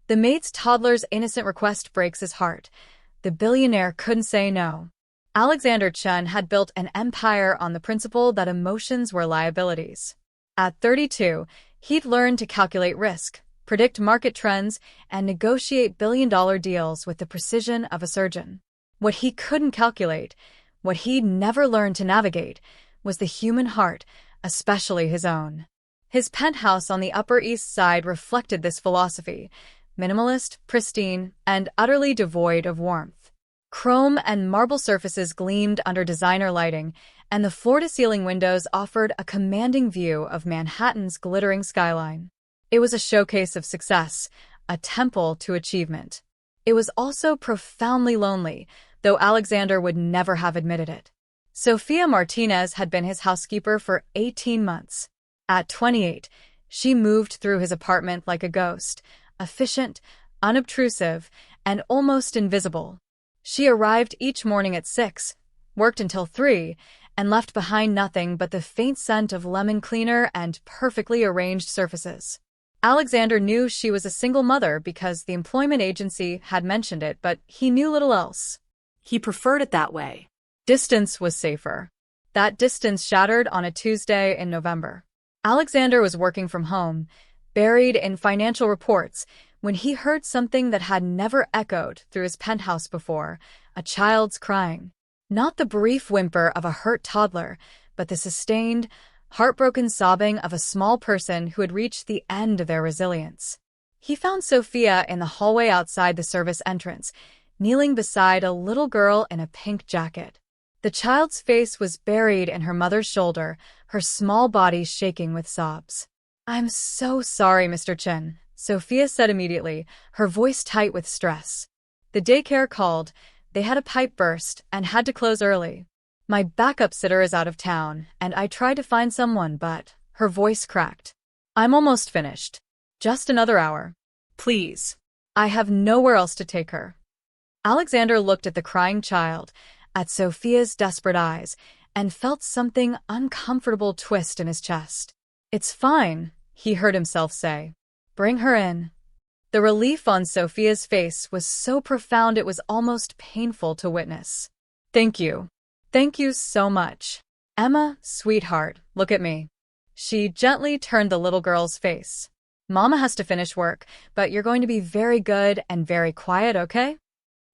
The maid's toddler's innocent request breaks his heart. The billionaire couldn't say no. Alexander Chun had built an empire on the principle that emotions were liabilities. At 32, he'd learned to calculate risk, predict market trends, and negotiate billion-dollar deals with the precision of a surgeon. What he couldn't calculate, what he'd never learned to navigate, was the human heart, especially his own. His penthouse on the Upper East Side reflected this philosophy, minimalist, pristine, and utterly devoid of warmth. Chrome and marble surfaces gleamed under designer lighting, and the floor-to-ceiling windows offered a commanding view of Manhattan's glittering skyline. It was a showcase of success, a temple to achievement. It was also profoundly lonely, though Alexander would never have admitted it. Sofia Martinez had been his housekeeper for 18 months. At 28, she moved through his apartment like a ghost, efficient, unobtrusive, and almost invisible. She arrived each morning at 6, worked until 3, and left behind nothing but the faint scent of lemon cleaner and perfectly arranged surfaces. Alexander knew she was a single mother because the employment agency had mentioned it, but he knew little else. He preferred it that way. Distance was safer. That distance shattered on a Tuesday in November. Alexander was working from home, buried in financial reports, when he heard something that had never echoed through his penthouse before, a child's crying. Not the brief whimper of a hurt toddler, but the sustained, heartbroken sobbing of a small person who had reached the end of their resilience. He found Sofia in the hallway outside the service entrance, kneeling beside a little girl in a pink jacket. The child's face was buried in her mother's shoulder, her small body shaking with sobs. "I'm so sorry, Mr. Chen," Sofia said immediately, her voice tight with stress. "The daycare called, they had a pipe burst and had to close early. My backup sitter is out of town, and I tried to find someone, but..." Her voice cracked. "I'm almost finished. Just another hour. Please. I have nowhere else to take her." Alexander looked at the crying child, at Sofia's desperate eyes, and felt something uncomfortable twist in his chest. "It's fine," he heard himself say. "Bring her in." The relief on Sofia's face was so profound it was almost painful to witness. "Thank you. Thank you so much. Emma, sweetheart, look at me." She gently turned the little girl's face. "Mama has to finish work, but you're going to be very good and very quiet, okay?"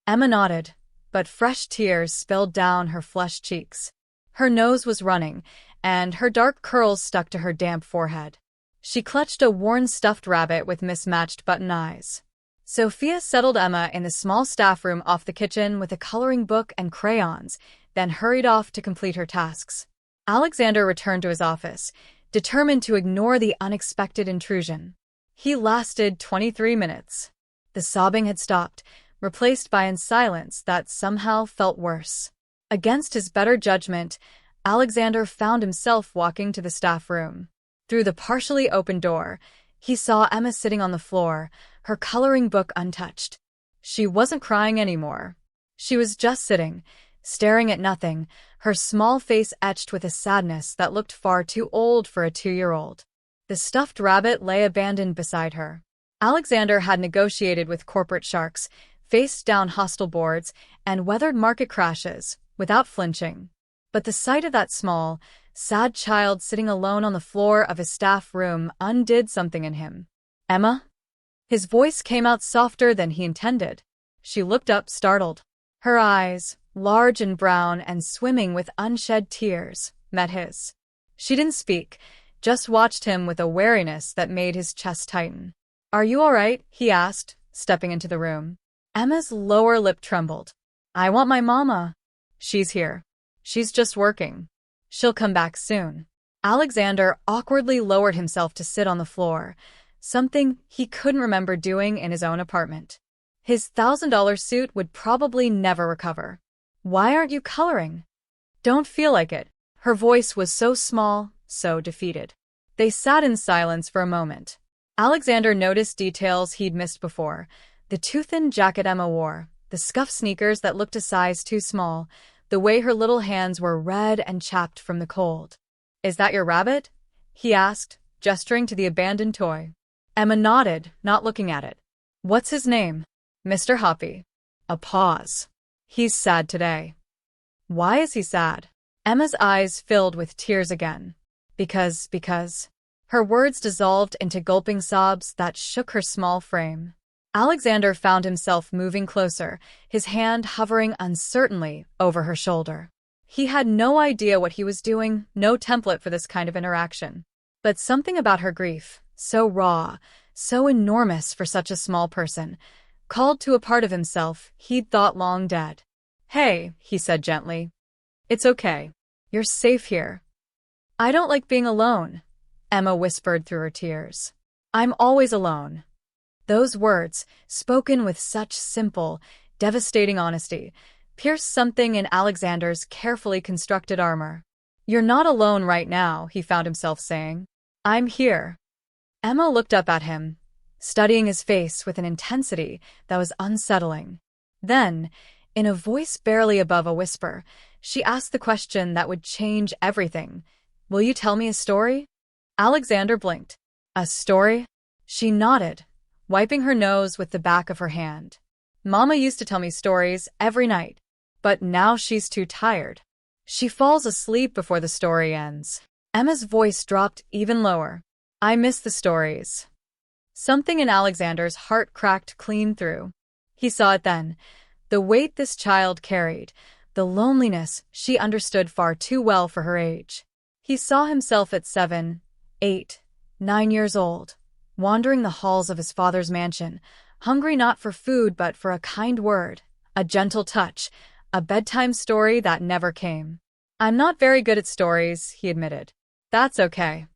Emma nodded, but fresh tears spilled down her flushed cheeks. Her nose was running, and her dark curls stuck to her damp forehead. She clutched a worn stuffed rabbit with mismatched button eyes. Sofia settled Emma in the small staff room off the kitchen with a coloring book and crayons, then hurried off to complete her tasks. Alexander returned to his office, determined to ignore the unexpected intrusion. He lasted 23 minutes. The sobbing had stopped, replaced by a silence that somehow felt worse. Against his better judgment, Alexander found himself walking to the staff room. Through the partially open door, he saw Emma sitting on the floor, her coloring book untouched. She wasn't crying anymore. She was just sitting, staring at nothing, her small face etched with a sadness that looked far too old for a 2-year-old. The stuffed rabbit lay abandoned beside her. Alexander had negotiated with corporate sharks, faced down hostile boards, and weathered market crashes without flinching. But the sight of that small, sad child sitting alone on the floor of his staff room undid something in him. "Emma?" His voice came out softer than he intended. She looked up, startled. Her eyes, large and brown and swimming with unshed tears, met his. She didn't speak, just watched him with a wariness that made his chest tighten. "Are you all right?" he asked, stepping into the room. Emma's lower lip trembled. "I want my mama." "She's here. She's just working. She'll come back soon." Alexander awkwardly lowered himself to sit on the floor, something he couldn't remember doing in his own apartment. His $1,000 suit would probably never recover. "Why aren't you coloring?" "Don't feel like it." Her voice was so small, so defeated. They sat in silence for a moment. Alexander noticed details he'd missed before. The too-thin jacket Emma wore, the scuffed sneakers that looked a size too small, the way her little hands were red and chapped from the cold. "Is that your rabbit?" he asked, gesturing to the abandoned toy. Emma nodded, not looking at it. What's his name? Mr. Hoppy. A pause. He's sad today. Why is he sad? Emma's eyes filled with tears again. Because. Her words dissolved into gulping sobs that shook her small frame. Alexander found himself moving closer, his hand hovering uncertainly over her shoulder. He had no idea what he was doing, no template for this kind of interaction. But something about her grief, so raw, so enormous for such a small person, called to a part of himself he'd thought long dead. Hey, he said gently. It's okay. You're safe here. I don't like being alone, Emma whispered through her tears. I'm always alone. Those words, spoken with such simple, devastating honesty, pierced something in Alexander's carefully constructed armor. You're not alone right now, he found himself saying. I'm here. Emma looked up at him, studying his face with an intensity that was unsettling. Then, in a voice barely above a whisper, she asked the question that would change everything. Will you tell me a story? Alexander blinked. A story? She nodded, wiping her nose with the back of her hand. Mama used to tell me stories every night, but now she's too tired. She falls asleep before the story ends. Emma's voice dropped even lower. I miss the stories. Something in Alexander's heart cracked clean through. He saw it then. The weight this child carried, the loneliness she understood far too well for her age. He saw himself at 7, 8, 9 years old, wandering the halls of his father's mansion, hungry not for food but for a kind word, a gentle touch, a bedtime story that never came. I'm not very good at stories, he admitted. That's okay.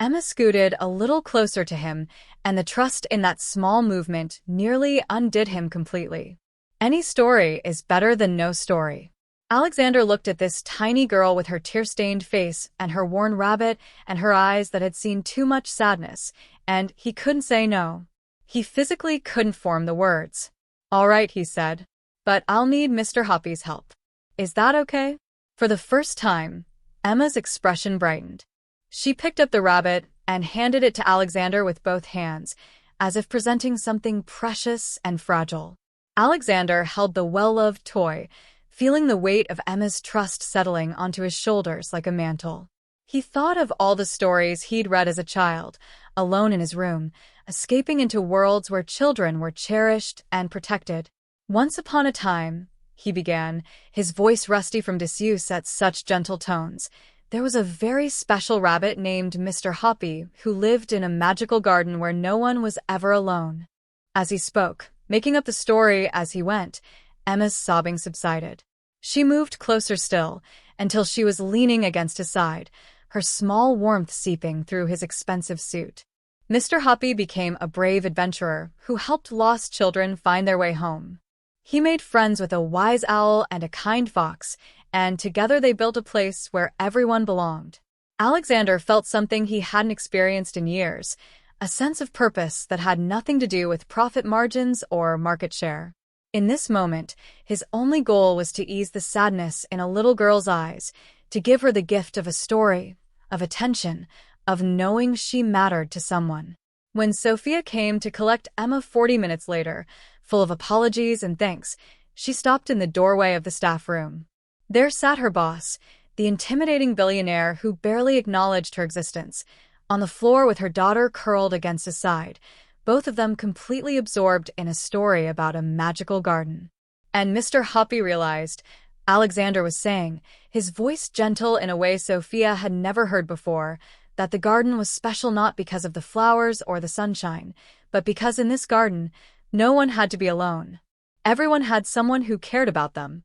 Emma scooted a little closer to him, and the trust in that small movement nearly undid him completely. Any story is better than no story. Alexander looked at this tiny girl with her tear-stained face and her worn rabbit and her eyes that had seen too much sadness, and he couldn't say no. He physically couldn't form the words. All right, he said, but I'll need Mr. Hoppy's help. Is that okay? For the first time, Emma's expression brightened. She picked up the rabbit and handed it to Alexander with both hands, as if presenting something precious and fragile. Alexander held the well-loved toy, feeling the weight of Emma's trust settling onto his shoulders like a mantle. He thought of all the stories he'd read as a child, alone in his room, escaping into worlds where children were cherished and protected. Once upon a time, he began, his voice rusty from disuse at such gentle tones, there was a very special rabbit named Mr. Hoppy who lived in a magical garden where no one was ever alone. As he spoke, making up the story as he went, Emma's sobbing subsided. She moved closer still, until she was leaning against his side, her small warmth seeping through his expensive suit. Mr. Hoppy became a brave adventurer who helped lost children find their way home. He made friends with a wise owl and a kind fox, and together they built a place where everyone belonged. Alexander felt something he hadn't experienced in years, a sense of purpose that had nothing to do with profit margins or market share. In this moment, his only goal was to ease the sadness in a little girl's eyes, to give her the gift of a story, of attention, of knowing she mattered to someone. When Sophia came to collect Emma 40 minutes later, full of apologies and thanks, she stopped in the doorway of the staff room. There sat her boss, the intimidating billionaire who barely acknowledged her existence, on the floor with her daughter curled against his side, both of them completely absorbed in a story about a magical garden. And Mr. Hoppy realized, Alexander was saying, his voice gentle in a way Sophia had never heard before, that the garden was special not because of the flowers or the sunshine, but because in this garden, no one had to be alone. Everyone had someone who cared about them.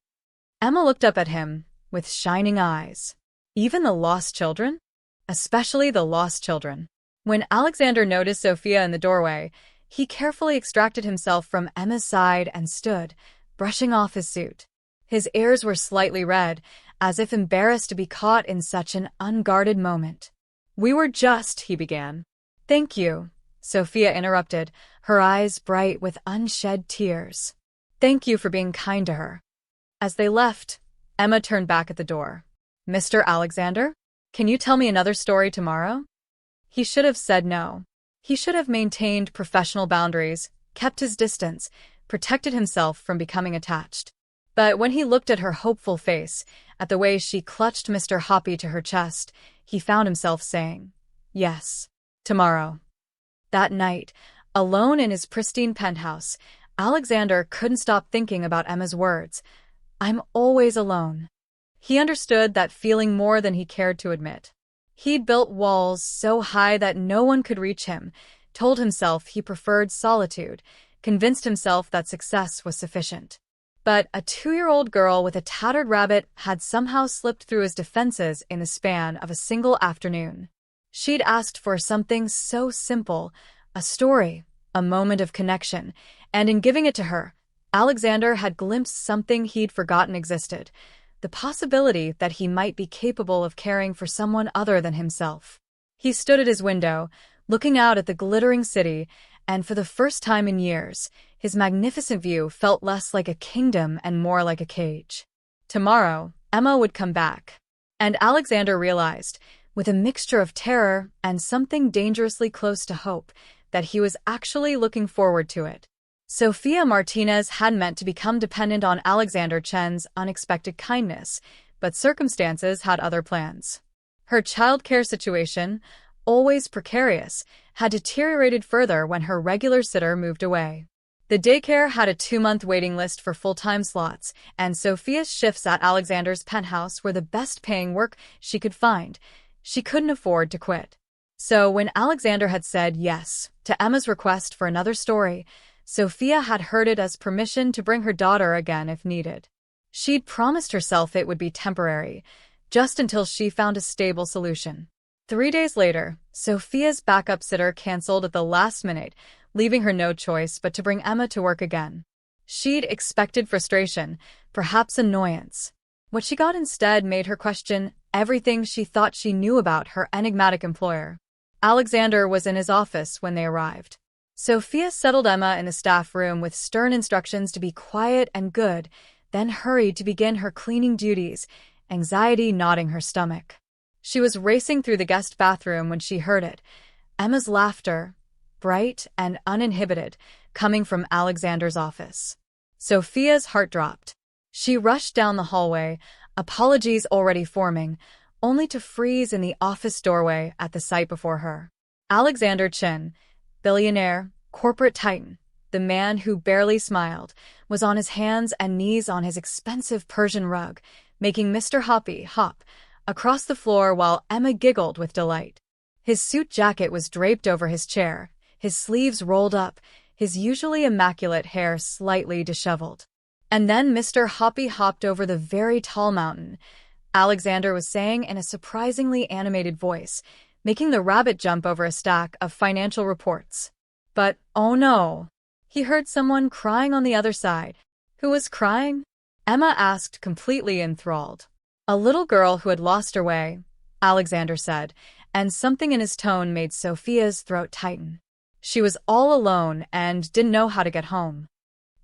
Emma looked up at him with shining eyes. Even the lost children? Especially the lost children. When Alexander noticed Sophia in the doorway, he carefully extracted himself from Emma's side and stood, brushing off his suit. His ears were slightly red, as if embarrassed to be caught in such an unguarded moment. We were just, he began. Thank you, Sophia interrupted, her eyes bright with unshed tears. Thank you for being kind to her. As they left, Emma turned back at the door. Mr. Alexander, can you tell me another story tomorrow? He should have said no. He should have maintained professional boundaries, kept his distance, protected himself from becoming attached. But when he looked at her hopeful face, at the way she clutched Mr. Hoppy to her chest, he found himself saying, "Yes, tomorrow." That night, alone in his pristine penthouse, Alexander couldn't stop thinking about Emma's words. "I'm always alone." He understood that feeling more than he cared to admit. He'd built walls so high that no one could reach him, told himself he preferred solitude, convinced himself that success was sufficient. But a 2-year-old girl with a tattered rabbit had somehow slipped through his defenses in the span of a single afternoon. She'd asked for something so simple, a story, a moment of connection, and in giving it to her, Alexander had glimpsed something he'd forgotten existed, the possibility that he might be capable of caring for someone other than himself. He stood at his window, looking out at the glittering city, and for the first time in years, his magnificent view felt less like a kingdom and more like a cage. Tomorrow, Emma would come back. And Alexander realized, with a mixture of terror and something dangerously close to hope, that he was actually looking forward to it. Sophia Martinez had meant to become dependent on Alexander Chen's unexpected kindness, but circumstances had other plans. Her childcare situation, always precarious, had deteriorated further when her regular sitter moved away. The daycare had a 2-month waiting list for full-time slots, and Sophia's shifts at Alexander's penthouse were the best-paying work she could find. She couldn't afford to quit. So when Alexander had said yes to Emma's request for another story, Sophia had heard it as permission to bring her daughter again if needed. She'd promised herself it would be temporary, just until she found a stable solution. 3 days later, Sophia's backup sitter canceled at the last minute, leaving her no choice but to bring Emma to work again. She'd expected frustration, perhaps annoyance. What she got instead made her question everything she thought she knew about her enigmatic employer. Alexander was in his office when they arrived. Sophia settled Emma in the staff room with stern instructions to be quiet and good, then hurried to begin her cleaning duties, anxiety knotting her stomach. She was racing through the guest bathroom when she heard it. Emma's laughter, bright and uninhibited, coming from Alexander's office. Sophia's heart dropped. She rushed down the hallway, apologies already forming, only to freeze in the office doorway at the sight before her. Alexander Chen, billionaire, corporate titan, the man who barely smiled, was on his hands and knees on his expensive Persian rug, making Mr. Hoppy hop across the floor while Emma giggled with delight. His suit jacket was draped over his chair, his sleeves rolled up, his usually immaculate hair slightly disheveled. And then Mr. Hoppy hopped over the very tall mountain, Alexander was saying in a surprisingly animated voice, making the rabbit jump over a stack of financial reports. But, oh no! He heard someone crying on the other side. Who was crying? Emma asked, completely enthralled. A little girl who had lost her way, Alexander said, and something in his tone made Sophia's throat tighten. She was all alone and didn't know how to get home.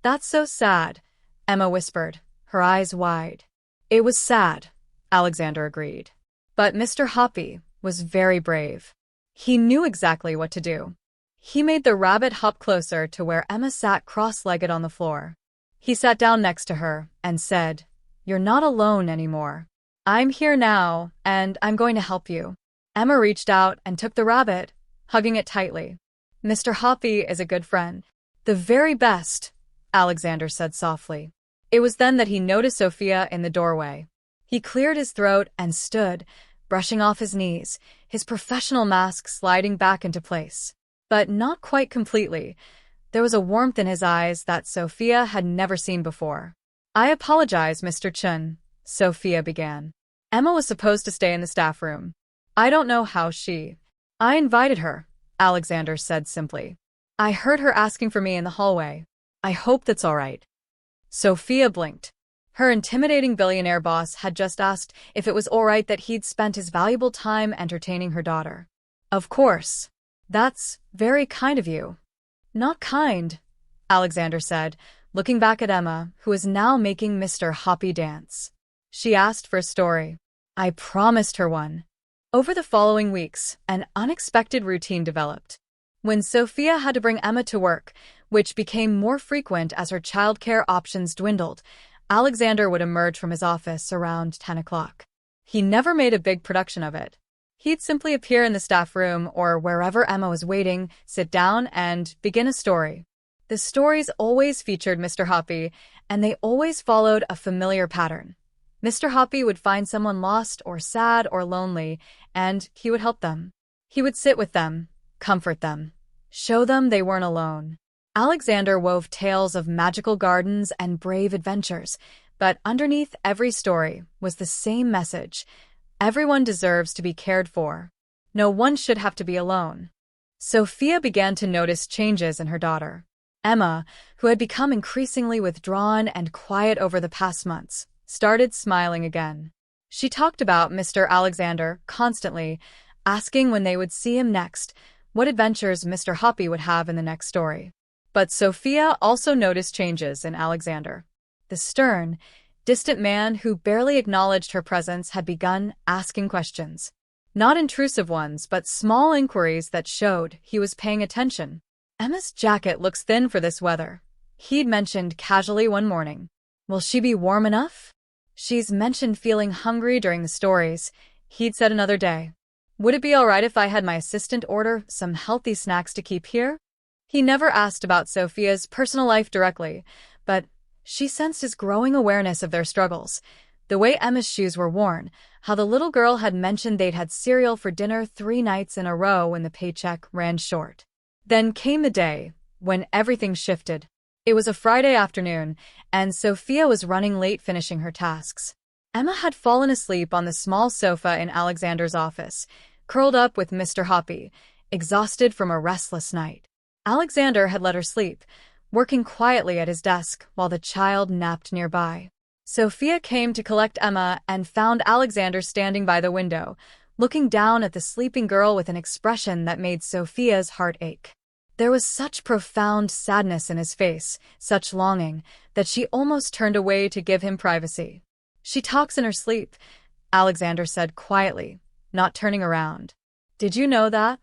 That's so sad, Emma whispered, her eyes wide. It was sad, Alexander agreed. But Mr. Hoppy was very brave. He knew exactly what to do. He made the rabbit hop closer to where Emma sat cross-legged on the floor. He sat down next to her and said, "You're not alone anymore. I'm here now, and I'm going to help you." Emma reached out and took the rabbit, hugging it tightly. "Mr. Hoppy is a good friend. The very best," Alexander said softly. It was then that he noticed Sophia in the doorway. He cleared his throat and stood, brushing off his knees, his professional mask sliding back into place. But not quite completely. There was a warmth in his eyes that Sophia had never seen before. "I apologize, Mr. Chun," Sophia began. Emma was supposed to stay in the staff room. "I don't know how she—" "I invited her," Alexander said simply. "I heard her asking for me in the hallway. I hope that's all right." Sophia blinked. Her intimidating billionaire boss had just asked if it was all right that he'd spent his valuable time entertaining her daughter. "Of course. That's very kind of you." "Not kind," Alexander said, looking back at Emma, who was now making Mr. Hoppy dance. "She asked for a story. I promised her one." Over the following weeks, an unexpected routine developed. When Sophia had to bring Emma to work, which became more frequent as her childcare options dwindled. Alexander would emerge from his office around 10 o'clock. He never made a big production of it. He'd simply appear in the staff room or wherever Emma was waiting, sit down, and begin a story. The stories always featured Mr. Hoppy, and they always followed a familiar pattern. Mr. Hoppy would find someone lost or sad or lonely, and he would help them. He would sit with them, comfort them, show them they weren't alone. Alexander wove tales of magical gardens and brave adventures, but underneath every story was the same message: everyone deserves to be cared for. No one should have to be alone. Sophia began to notice changes in her daughter. Emma, who had become increasingly withdrawn and quiet over the past months, started smiling again. She talked about Mr. Alexander constantly, asking when they would see him next, what adventures Mr. Hoppy would have in the next story. But Sophia also noticed changes in Alexander. The stern, distant man who barely acknowledged her presence had begun asking questions. Not intrusive ones, but small inquiries that showed he was paying attention. Emma's jacket looks thin for this weather, he'd mentioned casually one morning. Will she be warm enough? She's mentioned feeling hungry during the stories, he'd said another day. Would it be all right if I had my assistant order some healthy snacks to keep here? He never asked about Sophia's personal life directly, but she sensed his growing awareness of their struggles. The way Emma's shoes were worn, how the little girl had mentioned they'd had cereal for dinner 3 nights in a row when the paycheck ran short. Then came the day when everything shifted. It was a Friday afternoon, and Sophia was running late finishing her tasks. Emma had fallen asleep on the small sofa in Alexander's office, curled up with Mr. Hoppy, exhausted from a restless night. Alexander had let her sleep, working quietly at his desk while the child napped nearby. Sophia came to collect Emma and found Alexander standing by the window, looking down at the sleeping girl with an expression that made Sophia's heart ache. There was such profound sadness in his face, such longing, that she almost turned away to give him privacy. She talks in her sleep, Alexander said quietly, not turning around. Did you know that?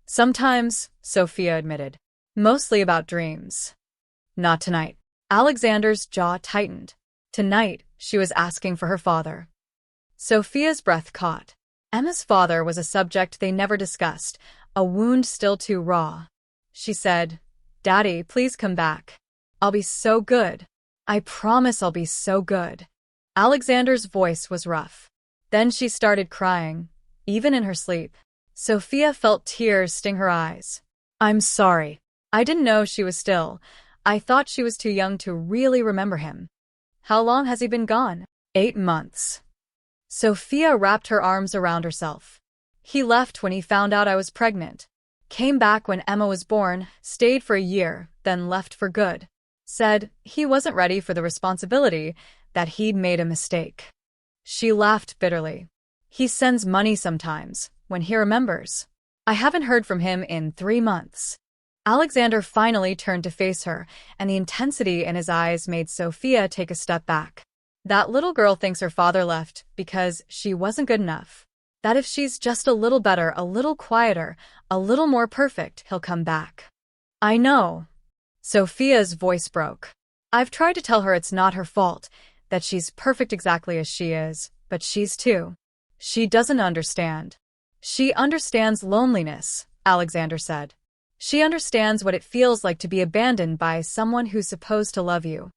Sometimes, Sophia admitted. Mostly about dreams. Not tonight. Alexander's jaw tightened. Tonight, she was asking for her father. Sophia's breath caught. Emma's father was a subject they never discussed, a wound still too raw. She said, Daddy, please come back. I'll be so good. I promise I'll be so good. Alexander's voice was rough. Then she started crying, even in her sleep. Sophia felt tears sting her eyes. I'm sorry. I didn't know she was still. I thought she was too young to really remember him. How long has he been gone? 8 months. Sophia wrapped her arms around herself. He left when he found out I was pregnant. Came back when Emma was born, stayed for a year, then left for good. Said he wasn't ready for the responsibility, that he'd made a mistake. She laughed bitterly. He sends money sometimes, when he remembers. I haven't heard from him in 3 months. Alexander finally turned to face her, and the intensity in his eyes made Sophia take a step back. That little girl thinks her father left because she wasn't good enough. That if she's just a little better, a little quieter, a little more perfect, he'll come back. I know. Sophia's voice broke. I've tried to tell her it's not her fault, that she's perfect exactly as she is, but she's too. She doesn't understand. She understands loneliness, Alexander said. She understands what it feels like to be abandoned by someone who's supposed to love you.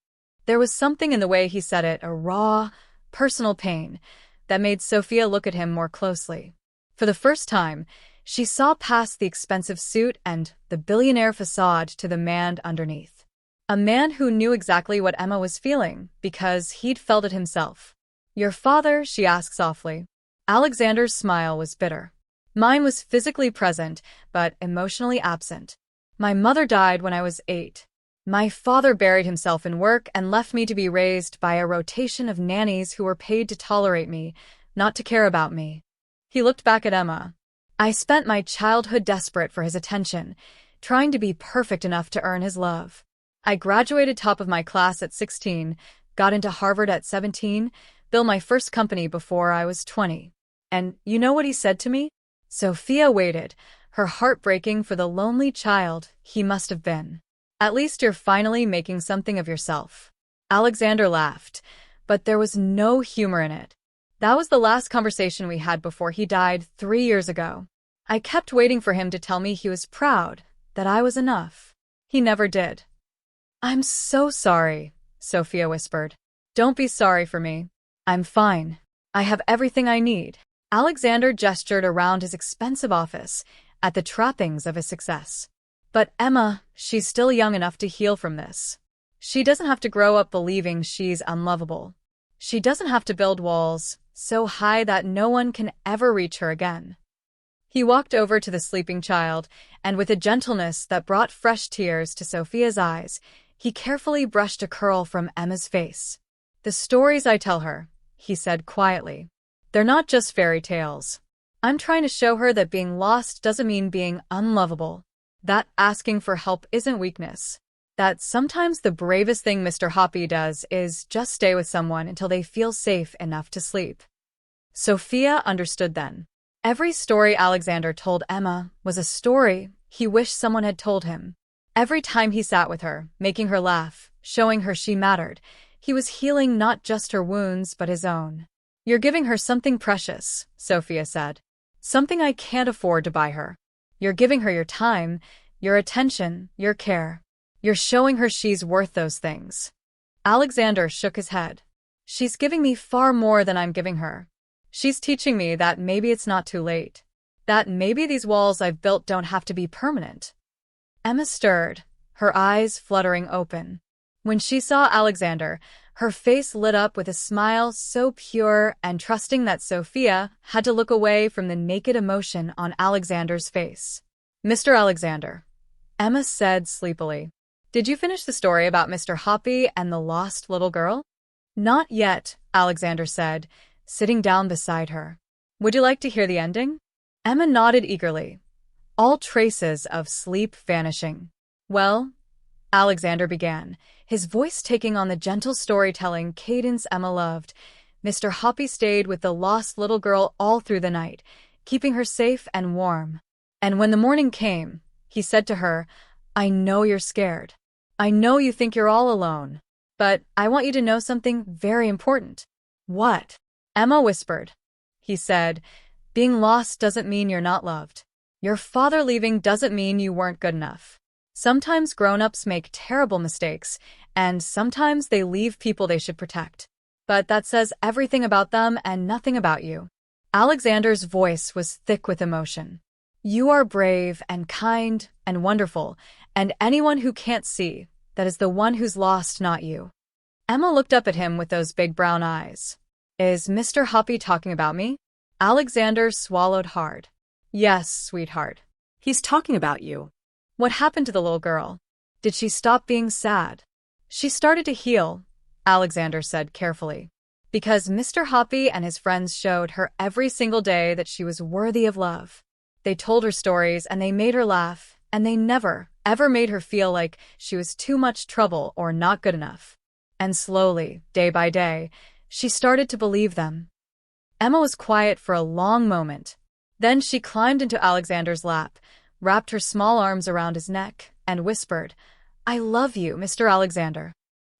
There was something in the way he said it, a raw, personal pain, that made Sophia look at him more closely. For the first time, she saw past the expensive suit and the billionaire facade to the man underneath. A man who knew exactly what Emma was feeling, because he'd felt it himself. Your father? She asked softly. Alexander's smile was bitter. Mine was physically present, but emotionally absent. My mother died when I was 8. My father buried himself in work and left me to be raised by a rotation of nannies who were paid to tolerate me, not to care about me. He looked back at Emma. I spent my childhood desperate for his attention, trying to be perfect enough to earn his love. I graduated top of my class at 16, got into Harvard at 17, built my first company before I was 20. And you know what he said to me? Sophia waited, her heart breaking for the lonely child he must have been. At least you're finally making something of yourself. Alexander laughed, but there was no humor in it. That was the last conversation we had before he died 3 years ago. I kept waiting for him to tell me he was proud, that I was enough. He never did. I'm so sorry, Sophia whispered. Don't be sorry for me. I'm fine. I have everything I need. Alexander gestured around his expensive office at the trappings of his success. But Emma, she's still young enough to heal from this. She doesn't have to grow up believing she's unlovable. She doesn't have to build walls so high that no one can ever reach her again. He walked over to the sleeping child, and with a gentleness that brought fresh tears to Sophia's eyes, he carefully brushed a curl from Emma's face. The stories I tell her, he said quietly, they're not just fairy tales. I'm trying to show her that being lost doesn't mean being unlovable, that asking for help isn't weakness, that sometimes the bravest thing Mr. Hoppy does is just stay with someone until they feel safe enough to sleep. Sophia understood then. Every story Alexander told Emma was a story he wished someone had told him. Every time he sat with her, making her laugh, showing her she mattered, he was healing not just her wounds but his own. You're giving her something precious, Sophia said. Something I can't afford to buy her. You're giving her your time, your attention, your care. You're showing her she's worth those things. Alexander shook his head. She's giving me far more than I'm giving her. She's teaching me that maybe it's not too late. That maybe these walls I've built don't have to be permanent. Emma stirred, her eyes fluttering open. When she saw Alexander, her face lit up with a smile so pure and trusting that Sophia had to look away from the naked emotion on Alexander's face. Mr. Alexander, Emma said sleepily, did you finish the story about Mr. Hoppy and the lost little girl? Not yet, Alexander said, sitting down beside her. Would you like to hear the ending? Emma nodded eagerly, all traces of sleep vanishing. Well, Alexander began, his voice taking on the gentle storytelling cadence Emma loved. Mr. Hoppy stayed with the lost little girl all through the night, keeping her safe and warm. And when the morning came, he said to her, I know you're scared. I know you think you're all alone. But I want you to know something very important. What? Emma whispered. He said, being lost doesn't mean you're not loved. Your father leaving doesn't mean you weren't good enough. Sometimes grown-ups make terrible mistakes, and sometimes they leave people they should protect. But that says everything about them and nothing about you. Alexander's voice was thick with emotion. You are brave and kind and wonderful, and anyone who can't see, that is the one who's lost, not you. Emma looked up at him with those big brown eyes. Is Mr. Hoppy talking about me? Alexander swallowed hard. Yes, sweetheart. He's talking about you. What happened to the little girl? Did she stop being sad? She started to heal, Alexander said carefully, because Mr. Hoppy and his friends showed her every single day that she was worthy of love. They told her stories and they made her laugh, and they never, ever made her feel like she was too much trouble or not good enough. And slowly, day by day, she started to believe them. Emma was quiet for a long moment. Then she climbed into Alexander's lap, wrapped her small arms around his neck, and whispered, I love you, Mr. Alexander.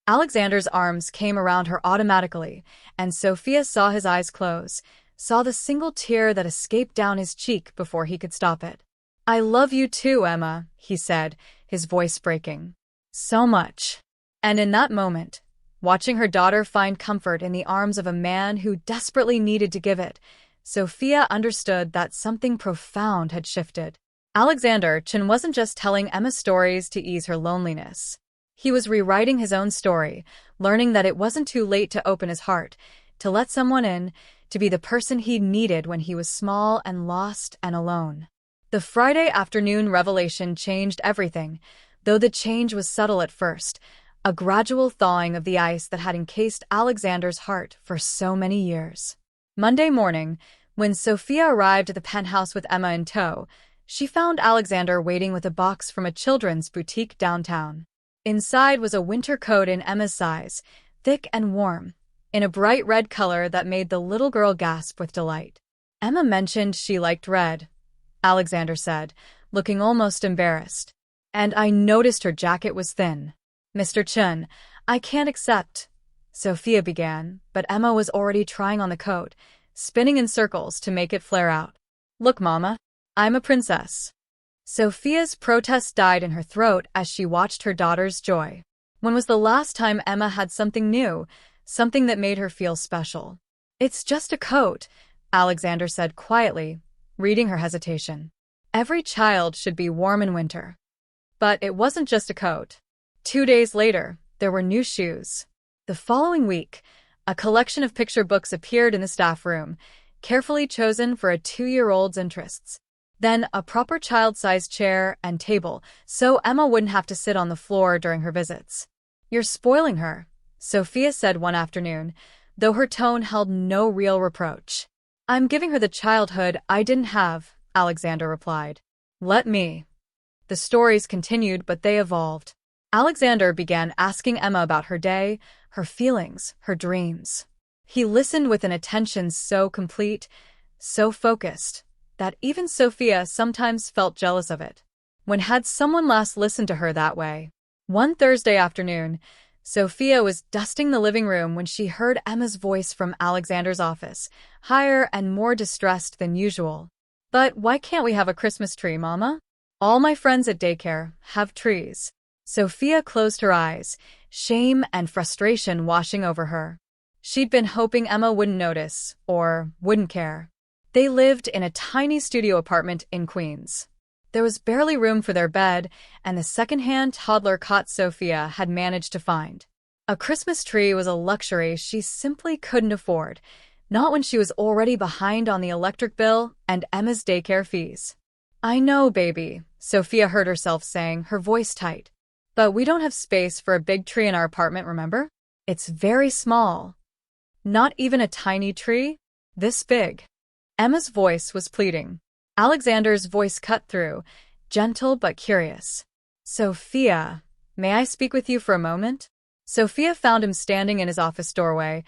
Alexander's arms came around her automatically, and Sophia saw his eyes close, saw the single tear that escaped down his cheek before he could stop it. I love you too, Emma, he said, his voice breaking. So much. And in that moment, watching her daughter find comfort in the arms of a man who desperately needed to give it, Sophia understood that something profound had shifted. Alexander Chin wasn't just telling Emma stories to ease her loneliness. He was rewriting his own story, learning that it wasn't too late to open his heart, to let someone in, to be the person he needed when he was small and lost and alone. The Friday afternoon revelation changed everything, though the change was subtle at first, a gradual thawing of the ice that had encased Alexander's heart for so many years. Monday morning, when Sophia arrived at the penthouse with Emma in tow, she found Alexander waiting with a box from a children's boutique downtown. Inside was a winter coat in Emma's size, thick and warm, in a bright red color that made the little girl gasp with delight. Emma mentioned she liked red, Alexander said, looking almost embarrassed. And I noticed her jacket was thin. Mr. Chun, I can't accept, Sophia began, but Emma was already trying on the coat, spinning in circles to make it flare out. Look, Mama, I'm a princess. Sophia's protest died in her throat as she watched her daughter's joy. When was the last time Emma had something new, something that made her feel special? It's just a coat, Alexander said quietly, reading her hesitation. Every child should be warm in winter. But it wasn't just a coat. 2 days later, there were new shoes. The following week, a collection of picture books appeared in the staff room, carefully chosen for a 2-year-old's interests. Then a proper child-sized chair and table, so Emma wouldn't have to sit on the floor during her visits. You're spoiling her, Sophia said one afternoon, though her tone held no real reproach. I'm giving her the childhood I didn't have, Alexander replied. Let me. The stories continued, but they evolved. Alexander began asking Emma about her day, her feelings, her dreams. He listened with an attention so complete, so focused, that even Sophia sometimes felt jealous of it. When had someone last listened to her that way? One Thursday afternoon, Sophia was dusting the living room when she heard Emma's voice from Alexander's office, higher and more distressed than usual. But why can't we have a Christmas tree, Mama? All my friends at daycare have trees. Sophia closed her eyes, shame and frustration washing over her. She'd been hoping Emma wouldn't notice, or wouldn't care. They lived in a tiny studio apartment in Queens. There was barely room for their bed, and the second-hand toddler cot Sophia had managed to find. A Christmas tree was a luxury she simply couldn't afford, not when she was already behind on the electric bill and Emma's daycare fees. I know, baby, Sophia heard herself saying, her voice tight. But we don't have space for a big tree in our apartment, remember? It's very small. Not even a tiny tree? This big. Emma's voice was pleading. Alexander's voice cut through, gentle but curious. Sophia, may I speak with you for a moment? Sophia found him standing in his office doorway,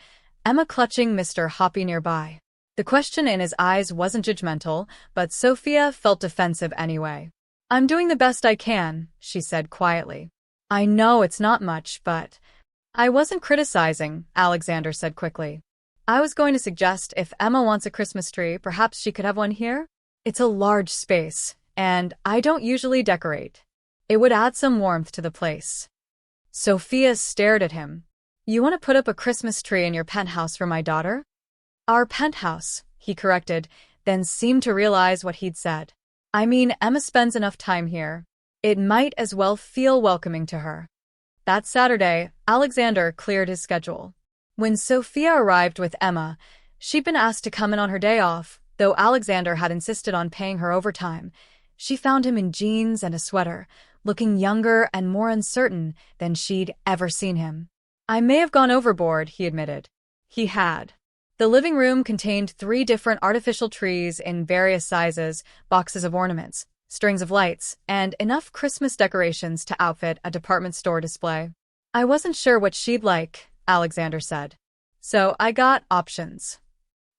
Emma clutching Mr. Hoppy nearby. The question in his eyes wasn't judgmental, but Sophia felt defensive anyway. I'm doing the best I can, she said quietly. I know it's not much, but… I wasn't criticizing, Alexander said quickly. I was going to suggest if Emma wants a Christmas tree, perhaps she could have one here? It's a large space, and I don't usually decorate. It would add some warmth to the place. Sophia stared at him. You want to put up a Christmas tree in your penthouse for my daughter? Our penthouse, he corrected, then seemed to realize what he'd said. I mean, Emma spends enough time here. It might as well feel welcoming to her. That Saturday, Alexander cleared his schedule. When Sophia arrived with Emma, she'd been asked to come in on her day off, though Alexander had insisted on paying her overtime. She found him in jeans and a sweater, looking younger and more uncertain than she'd ever seen him. I may have gone overboard, he admitted. He had. The living room contained 3 different artificial trees in various sizes, boxes of ornaments, strings of lights, and enough Christmas decorations to outfit a department store display. I wasn't sure what she'd like, Alexander said. So I got options.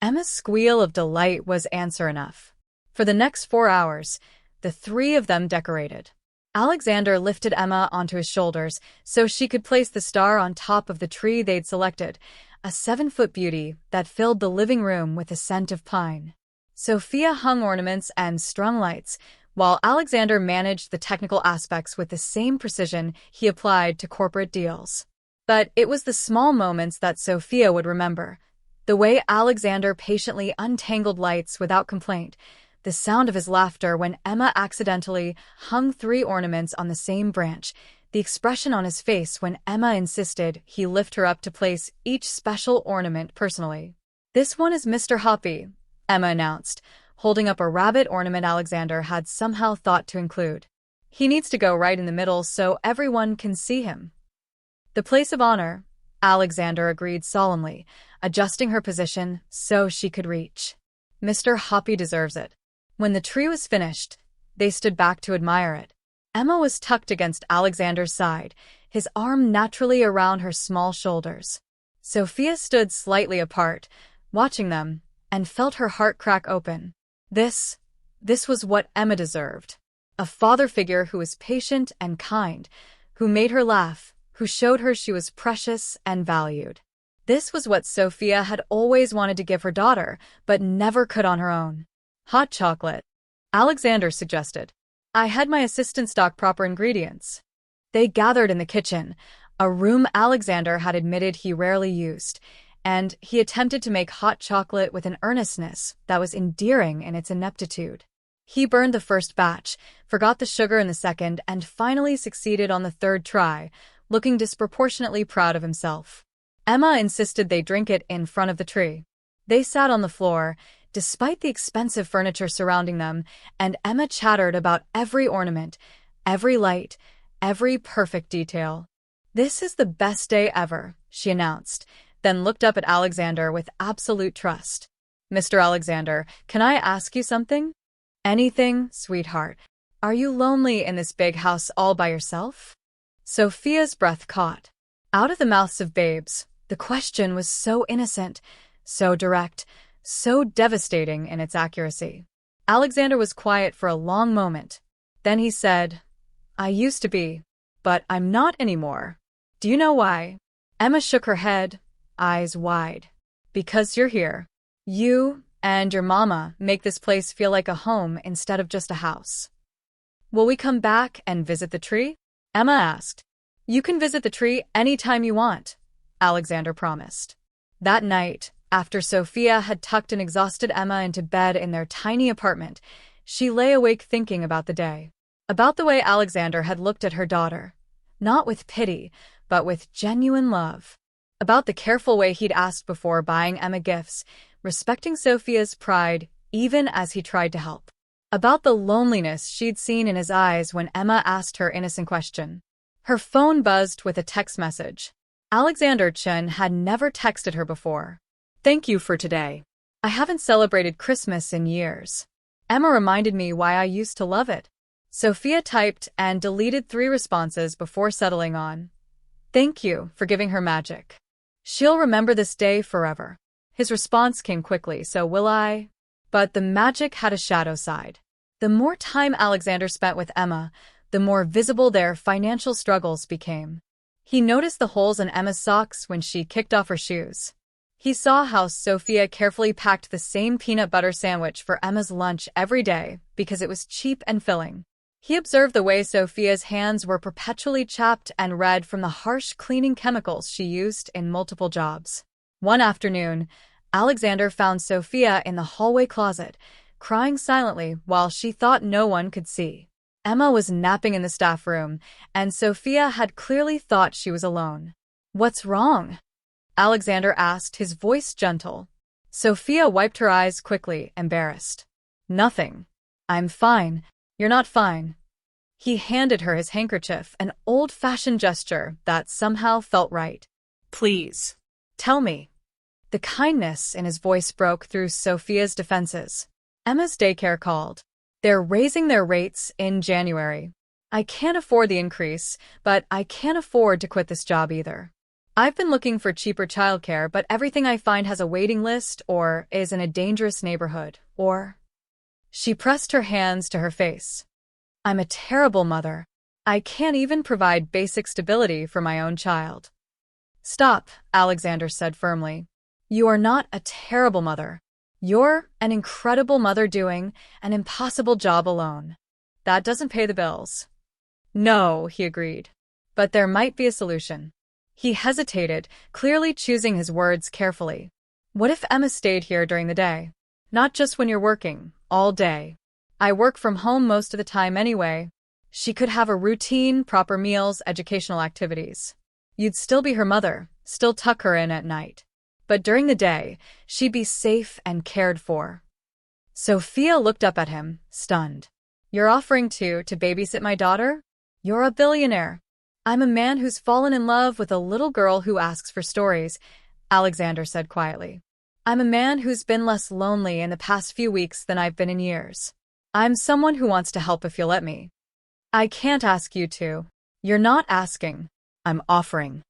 Emma's squeal of delight was answer enough. For the next 4 hours, the 3 of them decorated. Alexander lifted Emma onto his shoulders so she could place the star on top of the tree they'd selected, a 7-foot beauty that filled the living room with a scent of pine. Sophia hung ornaments and strung lights, while Alexander managed the technical aspects with the same precision he applied to corporate deals. But it was the small moments that Sophia would remember. The way Alexander patiently untangled lights without complaint, the sound of his laughter when Emma accidentally hung 3 ornaments on the same branch, the expression on his face when Emma insisted he lift her up to place each special ornament personally. This one is Mr. Hoppy, Emma announced, holding up a rabbit ornament Alexander had somehow thought to include. He needs to go right in the middle so everyone can see him. The place of honor, Alexander agreed solemnly, adjusting her position so she could reach. Mr. Hoppy deserves it. When the tree was finished, they stood back to admire it. Emma was tucked against Alexander's side, his arm naturally around her small shoulders. Sophia stood slightly apart, watching them, and felt her heart crack open. This was what Emma deserved. A father figure who was patient and kind, who made her laugh, who showed her she was precious and valued. This was what Sophia had always wanted to give her daughter, but never could on her own. Hot chocolate, Alexander suggested. I had my assistant stock proper ingredients. They gathered in the kitchen, a room Alexander had admitted he rarely used, and he attempted to make hot chocolate with an earnestness that was endearing in its ineptitude. He burned the first batch, forgot the sugar in the second, and finally succeeded on the third try, looking disproportionately proud of himself. Emma insisted they drink it in front of the tree. They sat on the floor, despite the expensive furniture surrounding them, and Emma chattered about every ornament, every light, every perfect detail. This is the best day ever, she announced, then looked up at Alexander with absolute trust. Mr. Alexander, can I ask you something? Anything, sweetheart. Are you lonely in this big house all by yourself? Sophia's breath caught. Out of the mouths of babes, the question was so innocent, so direct, so devastating in its accuracy. Alexander was quiet for a long moment. Then he said, I used to be, but I'm not anymore. Do you know why? Emma shook her head, eyes wide. Because you're here. You and your mama make this place feel like a home instead of just a house. Will we come back and visit the tree? Emma asked. You can visit the tree anytime you want, Alexander promised. That night, after Sophia had tucked an exhausted Emma into bed in their tiny apartment, she lay awake thinking about the day. About the way Alexander had looked at her daughter, not with pity, but with genuine love. About the careful way he'd asked before buying Emma gifts, respecting Sophia's pride even as he tried to help. About the loneliness she'd seen in his eyes when Emma asked her innocent question. Her phone buzzed with a text message. Alexander Chen had never texted her before. Thank you for today. I haven't celebrated Christmas in years. Emma reminded me why I used to love it. Sophia typed and deleted 3 responses before settling on. Thank you for giving her magic. She'll remember this day forever. His response came quickly, so will I? But the magic had a shadow side. The more time Alexander spent with Emma, the more visible their financial struggles became. He noticed the holes in Emma's socks when she kicked off her shoes. He saw how Sophia carefully packed the same peanut butter sandwich for Emma's lunch every day because it was cheap and filling. He observed the way Sophia's hands were perpetually chapped and red from the harsh cleaning chemicals she used in multiple jobs. One afternoon, Alexander found Sophia in the hallway closet, crying silently while she thought no one could see. Emma was napping in the staff room, and Sophia had clearly thought she was alone. What's wrong? Alexander asked, his voice gentle. Sophia wiped her eyes quickly, embarrassed. Nothing. I'm fine. You're not fine. He handed her his handkerchief, an old-fashioned gesture that somehow felt right. Please. Tell me. The kindness in his voice broke through Sophia's defenses. Emma's daycare called. They're raising their rates in January. I can't afford the increase, but I can't afford to quit this job either. I've been looking for cheaper childcare, but everything I find has a waiting list or is in a dangerous neighborhood, or... She pressed her hands to her face. I'm a terrible mother. I can't even provide basic stability for my own child. Stop, Alexander said firmly. You are not a terrible mother. You're an incredible mother doing an impossible job alone. That doesn't pay the bills. No, he agreed. But there might be a solution. He hesitated, clearly choosing his words carefully. What if Emma stayed here during the day? Not just when you're working, all day. I work from home most of the time anyway. She could have a routine, proper meals, educational activities. You'd still be her mother, still tuck her in at night. But during the day, she'd be safe and cared for. Sophia looked up at him, stunned. You're offering to babysit my daughter? You're a billionaire. I'm a man who's fallen in love with a little girl who asks for stories, Alexander said quietly. I'm a man who's been less lonely in the past few weeks than I've been in years. I'm someone who wants to help if you'll let me. I can't ask you to. You're not asking. I'm offering.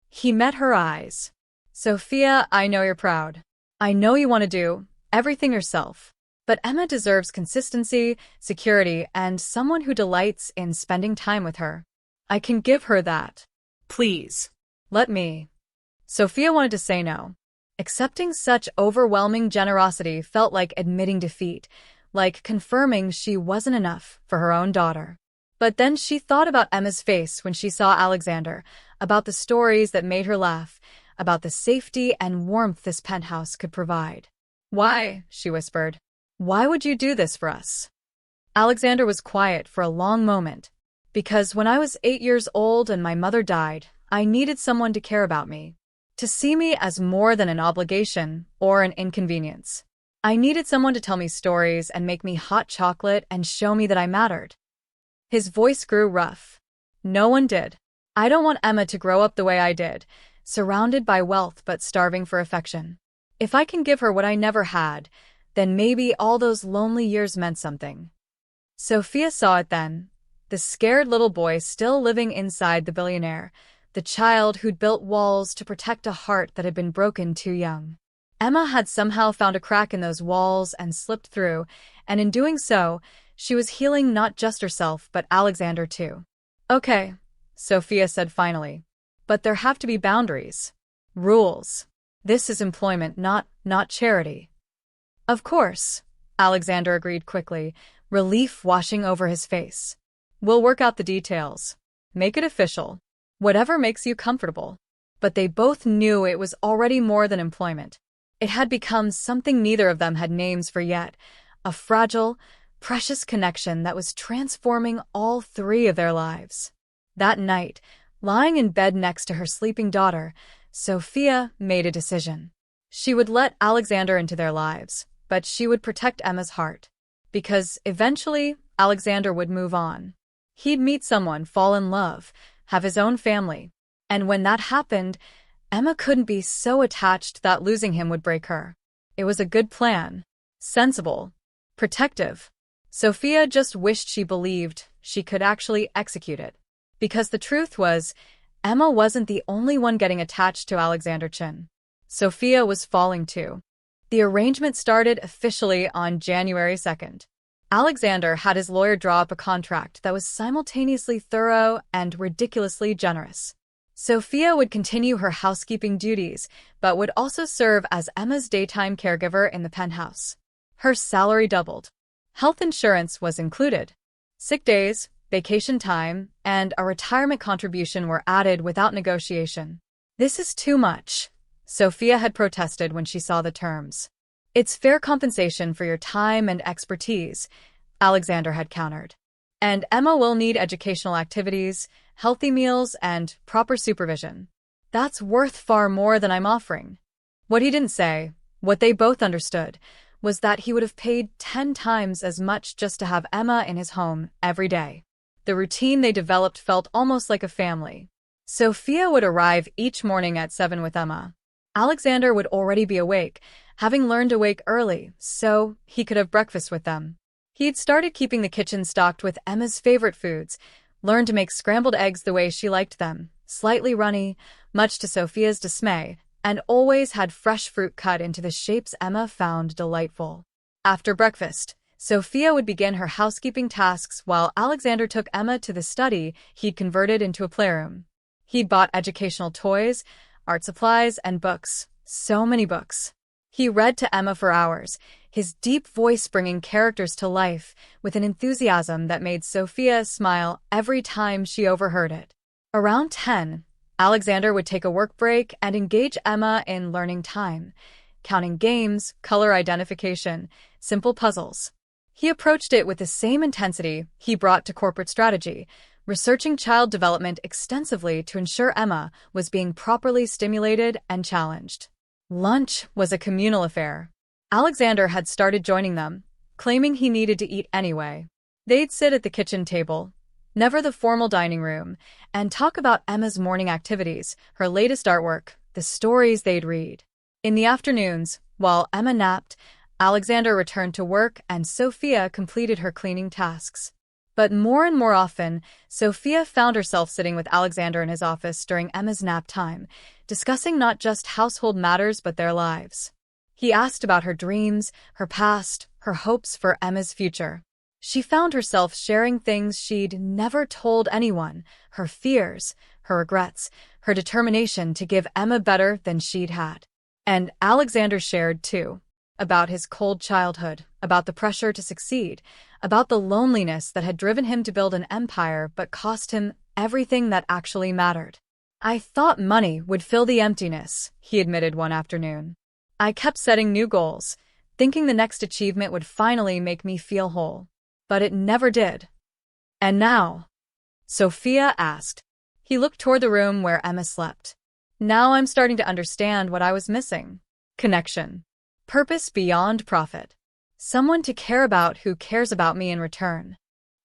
He met her eyes. Sophia, I know you're proud. I know you want to do everything yourself. But Emma deserves consistency, security, and someone who delights in spending time with her. I can give her that. Please. Let me. Sophia wanted to say no. Accepting such overwhelming generosity felt like admitting defeat, like confirming she wasn't enough for her own daughter. But then she thought about Emma's face when she saw Alexander, about the stories that made her laugh, about the safety and warmth this penthouse could provide. Why? She whispered. Why would you do this for us? Alexander was quiet for a long moment. Because when I was 8 years old and my mother died, I needed someone to care about me, to see me as more than an obligation or an inconvenience. I needed someone to tell me stories and make me hot chocolate and show me that I mattered. His voice grew rough. No one did. I don't want Emma to grow up the way I did, surrounded by wealth but starving for affection. If I can give her what I never had, then maybe all those lonely years meant something. Sophia saw it then. The scared little boy still living inside the billionaire, the child who'd built walls to protect a heart that had been broken too young. Emma had somehow found a crack in those walls and slipped through, and in doing so, she was healing not just herself but Alexander too. Okay, Sophia said finally. But there have to be boundaries. Rules. This is employment, not charity. Of course, Alexander agreed quickly, relief washing over his face. We'll work out the details. Make it official. Whatever makes you comfortable. But they both knew it was already more than employment. It had become something neither of them had names for yet, a fragile, precious connection that was transforming all three of their lives. That night, lying in bed next to her sleeping daughter, Sophia made a decision. She would let Alexander into their lives, but she would protect Emma's heart. Because eventually, Alexander would move on. He'd meet someone, fall in love, have his own family. And when that happened, Emma couldn't be so attached that losing him would break her. It was a good plan. Sensible. Protective. Sophia just wished she believed she could actually execute it. Because the truth was, Emma wasn't the only one getting attached to Alexander Chin. Sophia was falling too. The arrangement started officially on January 2nd. Alexander had his lawyer draw up a contract that was simultaneously thorough and ridiculously generous. Sophia would continue her housekeeping duties, but would also serve as Emma's daytime caregiver in the penthouse. Her salary doubled. Health insurance was included. Sick days, vacation time, and a retirement contribution were added without negotiation. This is too much, Sophia had protested when she saw the terms. It's fair compensation for your time and expertise, Alexander had countered. And Emma will need educational activities, healthy meals, and proper supervision. That's worth far more than I'm offering. What he didn't say, what they both understood, was that he would have paid 10 times as much just to have Emma in his home every day. The routine they developed felt almost like a family. Sophia would arrive each morning at 7 with Emma. Alexander would already be awake, having learned to wake early, so he could have breakfast with them. He'd started keeping the kitchen stocked with Emma's favorite foods, learned to make scrambled eggs the way she liked them, slightly runny, much to Sophia's dismay, and always had fresh fruit cut into the shapes Emma found delightful. After breakfast, Sophia would begin her housekeeping tasks while Alexander took Emma to the study he'd converted into a playroom. He'd bought educational toys, art supplies, and books. So many books. He read to Emma for hours, his deep voice bringing characters to life with an enthusiasm that made Sophia smile every time she overheard it. Around 10, Alexander would take a work break and engage Emma in learning time, counting games, color identification, simple puzzles. He approached it with the same intensity he brought to corporate strategy, researching child development extensively to ensure Emma was being properly stimulated and challenged. Lunch was a communal affair. Alexander had started joining them, claiming he needed to eat anyway. They'd sit at the kitchen table, never the formal dining room, and talk about Emma's morning activities, her latest artwork, the stories they'd read. In the afternoons, while Emma napped, Alexander returned to work and Sophia completed her cleaning tasks. But more and more often, Sophia found herself sitting with Alexander in his office during Emma's nap time, discussing not just household matters but their lives. He asked about her dreams, her past, her hopes for Emma's future. She found herself sharing things she'd never told anyone, her fears, her regrets, her determination to give Emma better than she'd had. And Alexander shared, too, about his cold childhood, about the pressure to succeed, about the loneliness that had driven him to build an empire but cost him everything that actually mattered. "I thought money would fill the emptiness," he admitted one afternoon. "I kept setting new goals, thinking the next achievement would finally make me feel whole. But it never did." "And now?" Sophia asked. He looked toward the room where Emma slept. "Now I'm starting to understand what I was missing. Connection. Purpose beyond profit. Someone to care about who cares about me in return."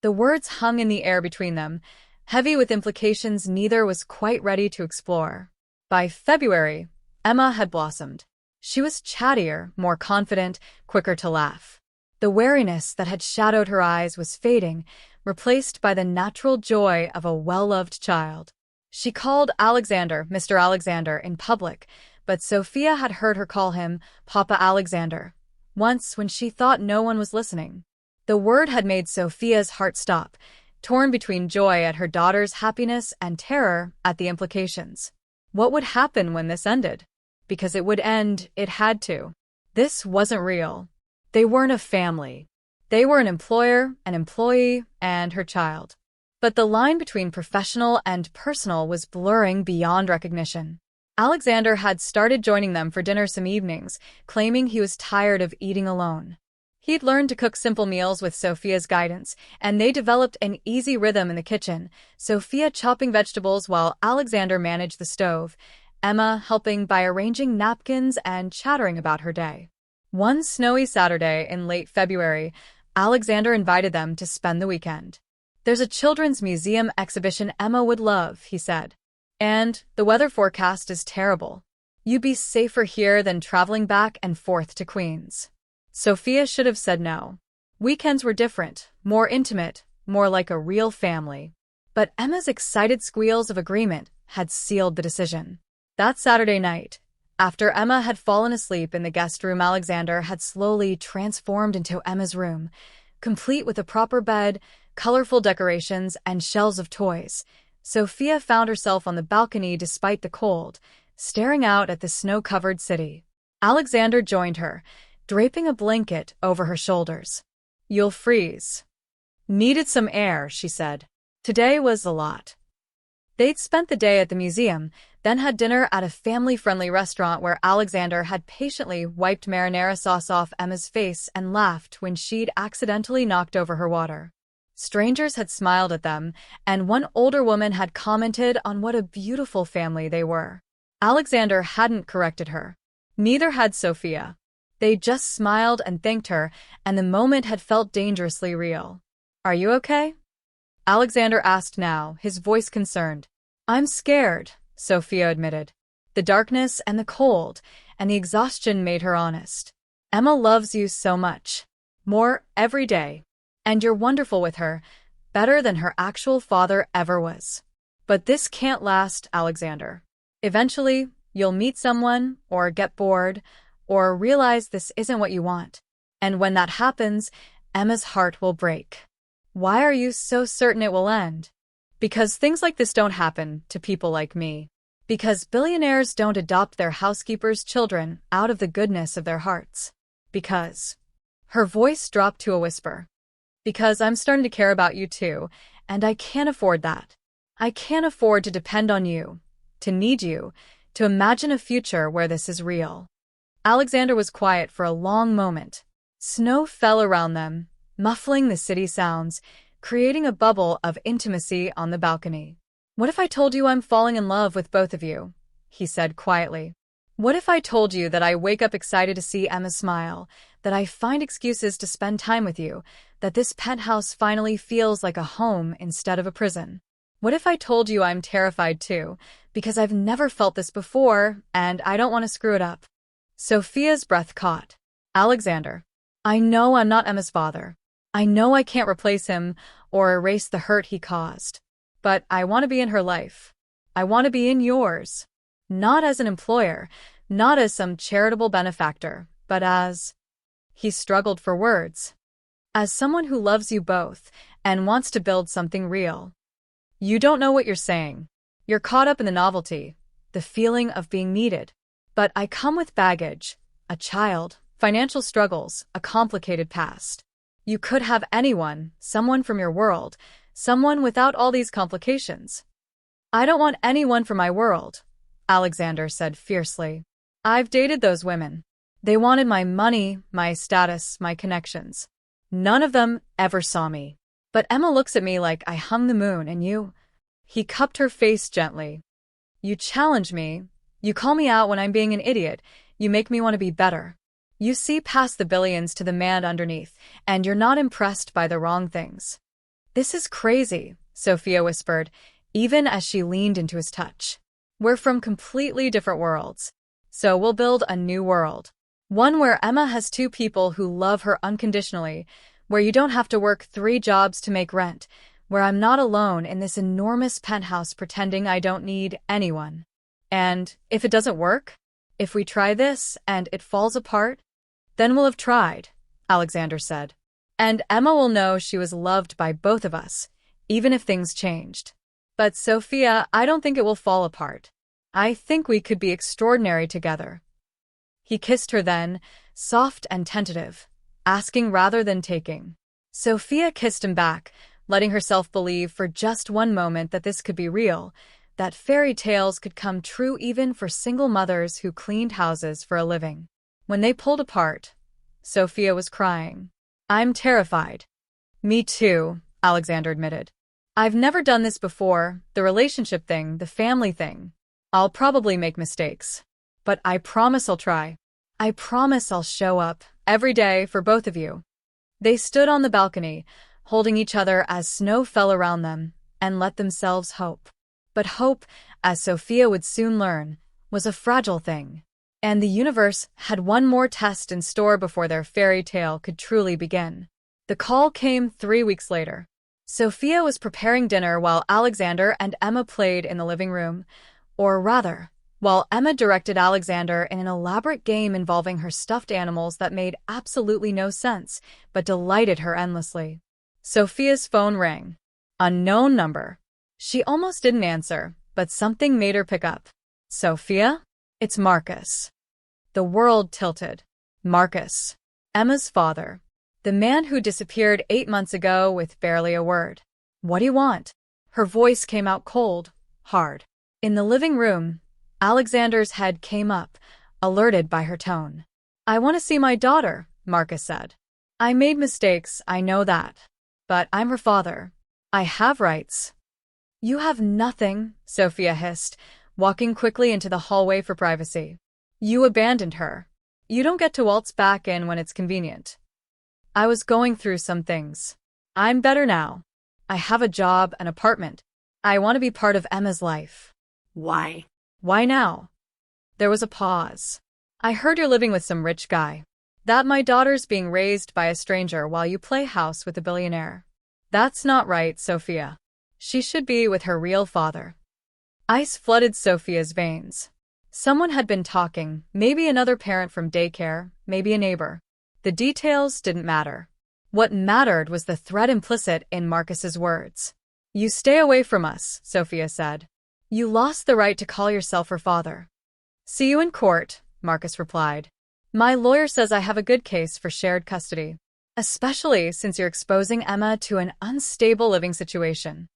The words hung in the air between them, heavy with implications neither was quite ready to explore. By February, Emma had blossomed. She was chattier, more confident, quicker to laugh. The wariness that had shadowed her eyes was fading, replaced by the natural joy of a well-loved child. She called Alexander Mr. Alexander in public, but Sophia had heard her call him Papa Alexander, once when she thought no one was listening. The word had made Sophia's heart stop, torn between joy at her daughter's happiness and terror at the implications. What would happen when this ended? Because it would end, it had to. This wasn't real. They weren't a family. They were an employer, an employee, and her child. But the line between professional and personal was blurring beyond recognition. Alexander had started joining them for dinner some evenings, claiming he was tired of eating alone. He'd learned to cook simple meals with Sophia's guidance, and they developed an easy rhythm in the kitchen, Sophia chopping vegetables while Alexander managed the stove, Emma helping by arranging napkins and chattering about her day. One snowy Saturday in late February, Alexander invited them to spend the weekend. "There's a children's museum exhibition Emma would love," he said. "And the weather forecast is terrible. You'd be safer here than traveling back and forth to Queens." Sophia should have said no. Weekends were different, more intimate, more like a real family. But Emma's excited squeals of agreement had sealed the decision. That Saturday night, after Emma had fallen asleep in the guest room, Alexander had slowly transformed into Emma's room, complete with a proper bed, colorful decorations, and shelves of toys. Sophia found herself on the balcony despite the cold, staring out at the snow-covered city. Alexander joined her, draping a blanket over her shoulders. "You'll freeze." "Needed some air," she said. Today was a lot. They'd spent the day at the museum, then had dinner at a family-friendly restaurant where Alexander had patiently wiped marinara sauce off Emma's face and laughed when she'd accidentally knocked over her water. Strangers had smiled at them, and one older woman had commented on what a beautiful family they were. Alexander hadn't corrected her. Neither had Sophia. They just smiled and thanked her, and the moment had felt dangerously real. "Are you okay?" Alexander asked now, his voice concerned. "I'm scared," Sophia admitted. The darkness and the cold and the exhaustion made her honest. "Emma loves you so much. More every day. And you're wonderful with her, better than her actual father ever was. But this can't last, Alexander. Eventually, you'll meet someone, or get bored, or realize this isn't what you want. And when that happens, Emma's heart will break." "Why are you so certain it will end?" "Because things like this don't happen to people like me. Because billionaires don't adopt their housekeepers' children out of the goodness of their hearts. Because..." Her voice dropped to a whisper. "Because I'm starting to care about you too, and I can't afford that. I can't afford to depend on you, to need you, to imagine a future where this is real." Alexander was quiet for a long moment. Snow fell around them, muffling the city sounds, creating a bubble of intimacy on the balcony. "What if I told you I'm falling in love with both of you?" he said quietly. "What if I told you that I wake up excited to see Emma smile, that I find excuses to spend time with you, that this penthouse finally feels like a home instead of a prison? What if I told you I'm terrified too, because I've never felt this before, and I don't want to screw it up?" Sophia's breath caught. "Alexander, I know I'm not Emma's father. I know I can't replace him or erase the hurt he caused. But I want to be in her life. I want to be in yours. Not as an employer, not as some charitable benefactor, but as..." He struggled for words. As someone who loves you both and wants to build something real. You don't know what you're saying. You're caught up in the novelty, the feeling of being needed. But I come with baggage, a child, financial struggles, a complicated past. You could have anyone, someone from your world, someone without all these complications. I don't want anyone from my world, Alexander said fiercely. I've dated those women. They wanted my money, my status, my connections. None of them ever saw me. But Emma looks at me like I hung the moon and you. He cupped her face gently. You challenge me. You call me out when I'm being an idiot. You make me want to be better. You see past the billions to the man underneath, and you're not impressed by the wrong things. This is crazy, Sophia whispered, even as she leaned into his touch. We're from completely different worlds. So we'll build a new world. One where Emma has two people who love her unconditionally, where you don't have to work 3 jobs to make rent, where I'm not alone in this enormous penthouse pretending I don't need anyone. And if it doesn't work, if we try this and it falls apart, then we'll have tried, Alexander said. And Emma will know she was loved by both of us, even if things changed. But Sophia, I don't think it will fall apart. I think we could be extraordinary together. He kissed her then, soft and tentative, asking rather than taking. Sophia kissed him back, letting herself believe for just one moment that this could be real, that fairy tales could come true even for single mothers who cleaned houses for a living. When they pulled apart, Sophia was crying. I'm terrified. Me too, Alexander admitted. I've never done this before, the relationship thing, the family thing. I'll probably make mistakes. But I promise I'll try. I promise I'll show up, every day, for both of you. They stood on the balcony, holding each other as snow fell around them, and let themselves hope. But hope, as Sophia would soon learn, was a fragile thing. And the universe had one more test in store before their fairy tale could truly begin. The call came 3 weeks later. Sophia was preparing dinner while Alexander and Emma played in the living room, or rather, while Emma directed Alexander in an elaborate game involving her stuffed animals that made absolutely no sense, but delighted her endlessly. Sophia's phone rang. Unknown number. She almost didn't answer, but something made her pick up. Sophia? It's Marcus. The world tilted. Marcus. Emma's father. The man who disappeared 8 months ago with barely a word. What do you want? Her voice came out cold, hard. In the living room, Alexander's head came up, alerted by her tone. I want to see my daughter, Marcus said. I made mistakes, I know that. But I'm her father. I have rights. You have nothing, Sophia hissed, walking quickly into the hallway for privacy. You abandoned her. You don't get to waltz back in when it's convenient. I was going through some things. I'm better now. I have a job, an apartment. I want to be part of Emma's life. Why? Why now? There was a pause. I heard you're living with some rich guy. That my daughter's being raised by a stranger while you play house with a billionaire. That's not right, Sophia. She should be with her real father. Ice flooded Sophia's veins. Someone had been talking, maybe another parent from daycare, maybe a neighbor. The details didn't matter. What mattered was the threat implicit in Marcus's words. You stay away from us, Sophia said. You lost the right to call yourself her father. See you in court, Marcus replied. My lawyer says I have a good case for shared custody, especially since you're exposing Emma to an unstable living situation.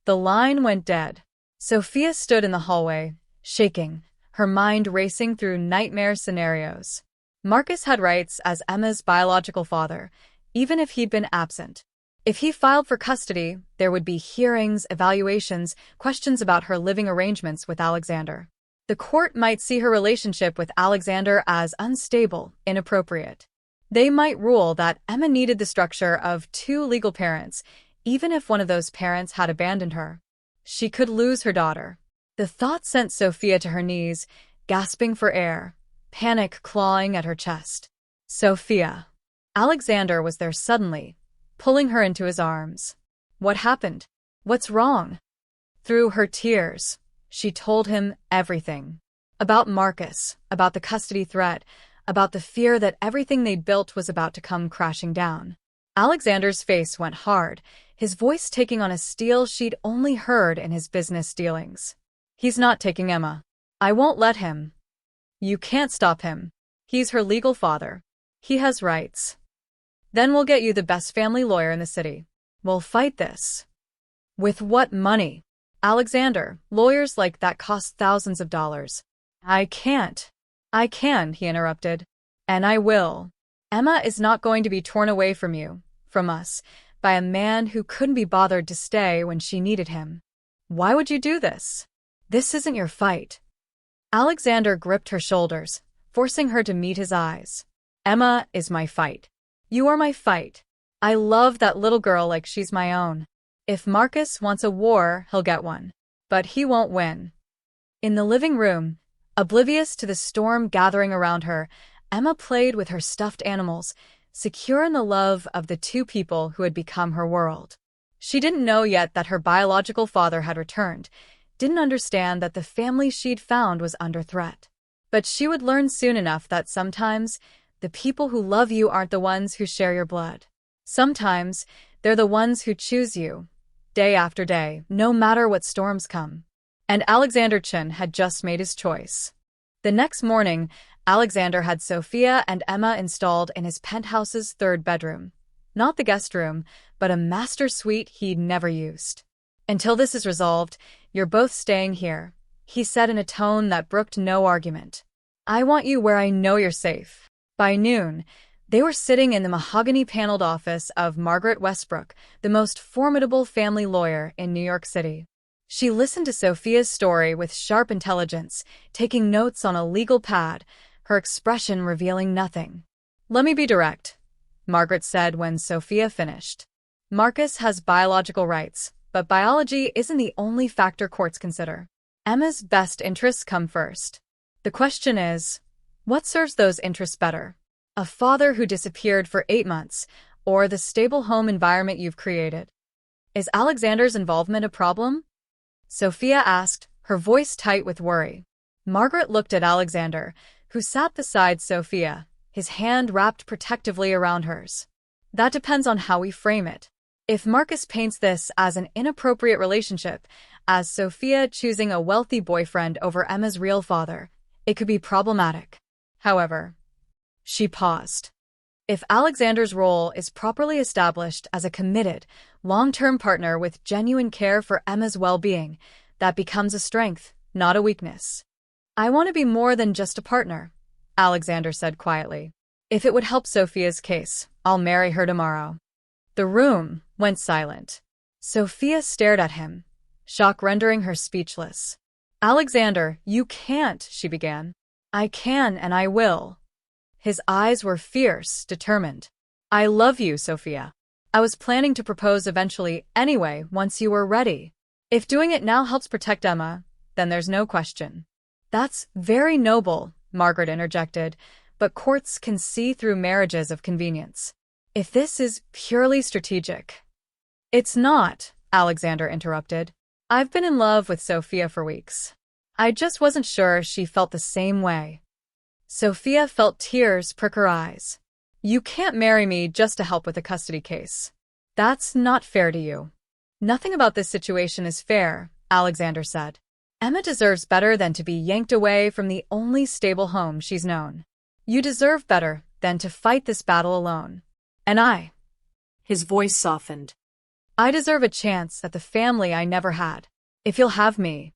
The line went dead. Sophia stood in the hallway, shaking, her mind racing through nightmare scenarios. Marcus had rights as Emma's biological father, even if he'd been absent. If he filed for custody, there would be hearings, evaluations, questions about her living arrangements with Alexander. The court might see her relationship with Alexander as unstable, inappropriate. They might rule that Emma needed the structure of 2 legal parents, even if one of those parents had abandoned her. She could lose her daughter. The thought sent Sophia to her knees, gasping for air, panic clawing at her chest. Sophia. Alexander was there suddenly, pulling her into his arms. What happened? What's wrong? Through her tears, she told him everything. About Marcus, about the custody threat, about the fear that everything they'd built was about to come crashing down. Alexander's face went hard, his voice taking on a steel she'd only heard in his business dealings. He's not taking Emma. I won't let him. You can't stop him. He's her legal father. He has rights. Then we'll get you the best family lawyer in the city. We'll fight this. With what money? Alexander, lawyers like that cost thousands of dollars. I can't. I can, he interrupted. And I will. Emma is not going to be torn away from you, from us, by a man who couldn't be bothered to stay when she needed him. Why would you do this? This isn't your fight. Alexander gripped her shoulders, forcing her to meet his eyes. Emma is my fight. You are my fight. I love that little girl like she's my own. If Marcus wants a war, he'll get one. But he won't win. In the living room, oblivious to the storm gathering around her, Emma played with her stuffed animals, secure in the love of the two people who had become her world. She didn't know yet that her biological father had returned, didn't understand that the family she'd found was under threat. But she would learn soon enough that sometimes the people who love you aren't the ones who share your blood. Sometimes they're the ones who choose you, day after day, no matter what storms come. And Alexander Chin had just made his choice. The next morning, Alexander had Sophia and Emma installed in his penthouse's third bedroom. Not the guest room, but a master suite he'd never used. Until this is resolved, you're both staying here, he said in a tone that brooked no argument. I want you where I know you're safe. By noon, they were sitting in the mahogany-paneled office of Margaret Westbrook, the most formidable family lawyer in New York City. She listened to Sophia's story with sharp intelligence, taking notes on a legal pad, her expression revealing nothing. Let me be direct, Margaret said when Sophia finished. Marcus has biological rights, but biology isn't the only factor courts consider. Emma's best interests come first. The question is, what serves those interests better? A father who disappeared for 8 months, or the stable home environment you've created? Is Alexander's involvement a problem? Sophia asked, her voice tight with worry. Margaret looked at Alexander, who sat beside Sophia, his hand wrapped protectively around hers. That depends on how we frame it. If Marcus paints this as an inappropriate relationship, as Sophia choosing a wealthy boyfriend over Emma's real father, it could be problematic. However, she paused. If Alexander's role is properly established as a committed, long-term partner with genuine care for Emma's well-being, that becomes a strength, not a weakness. I want to be more than just a partner, Alexander said quietly. If it would help Sophia's case, I'll marry her tomorrow. The room went silent. Sophia stared at him, shock rendering her speechless. Alexander, you can't, she began. I can and I will. His eyes were fierce, determined. I love you, Sophia. I was planning to propose eventually anyway, once you were ready. If doing it now helps protect Emma, then there's no question. That's very noble, Margaret interjected, but courts can see through marriages of convenience. If this is purely strategic. It's not, Alexander interrupted. I've been in love with Sophia for weeks. I just wasn't sure she felt the same way. Sophia felt tears prick her eyes. You can't marry me just to help with a custody case. That's not fair to you. Nothing about this situation is fair, Alexander said. Emma deserves better than to be yanked away from the only stable home she's known. You deserve better than to fight this battle alone. And I. His voice softened. I deserve a chance at the family I never had. If you'll have me.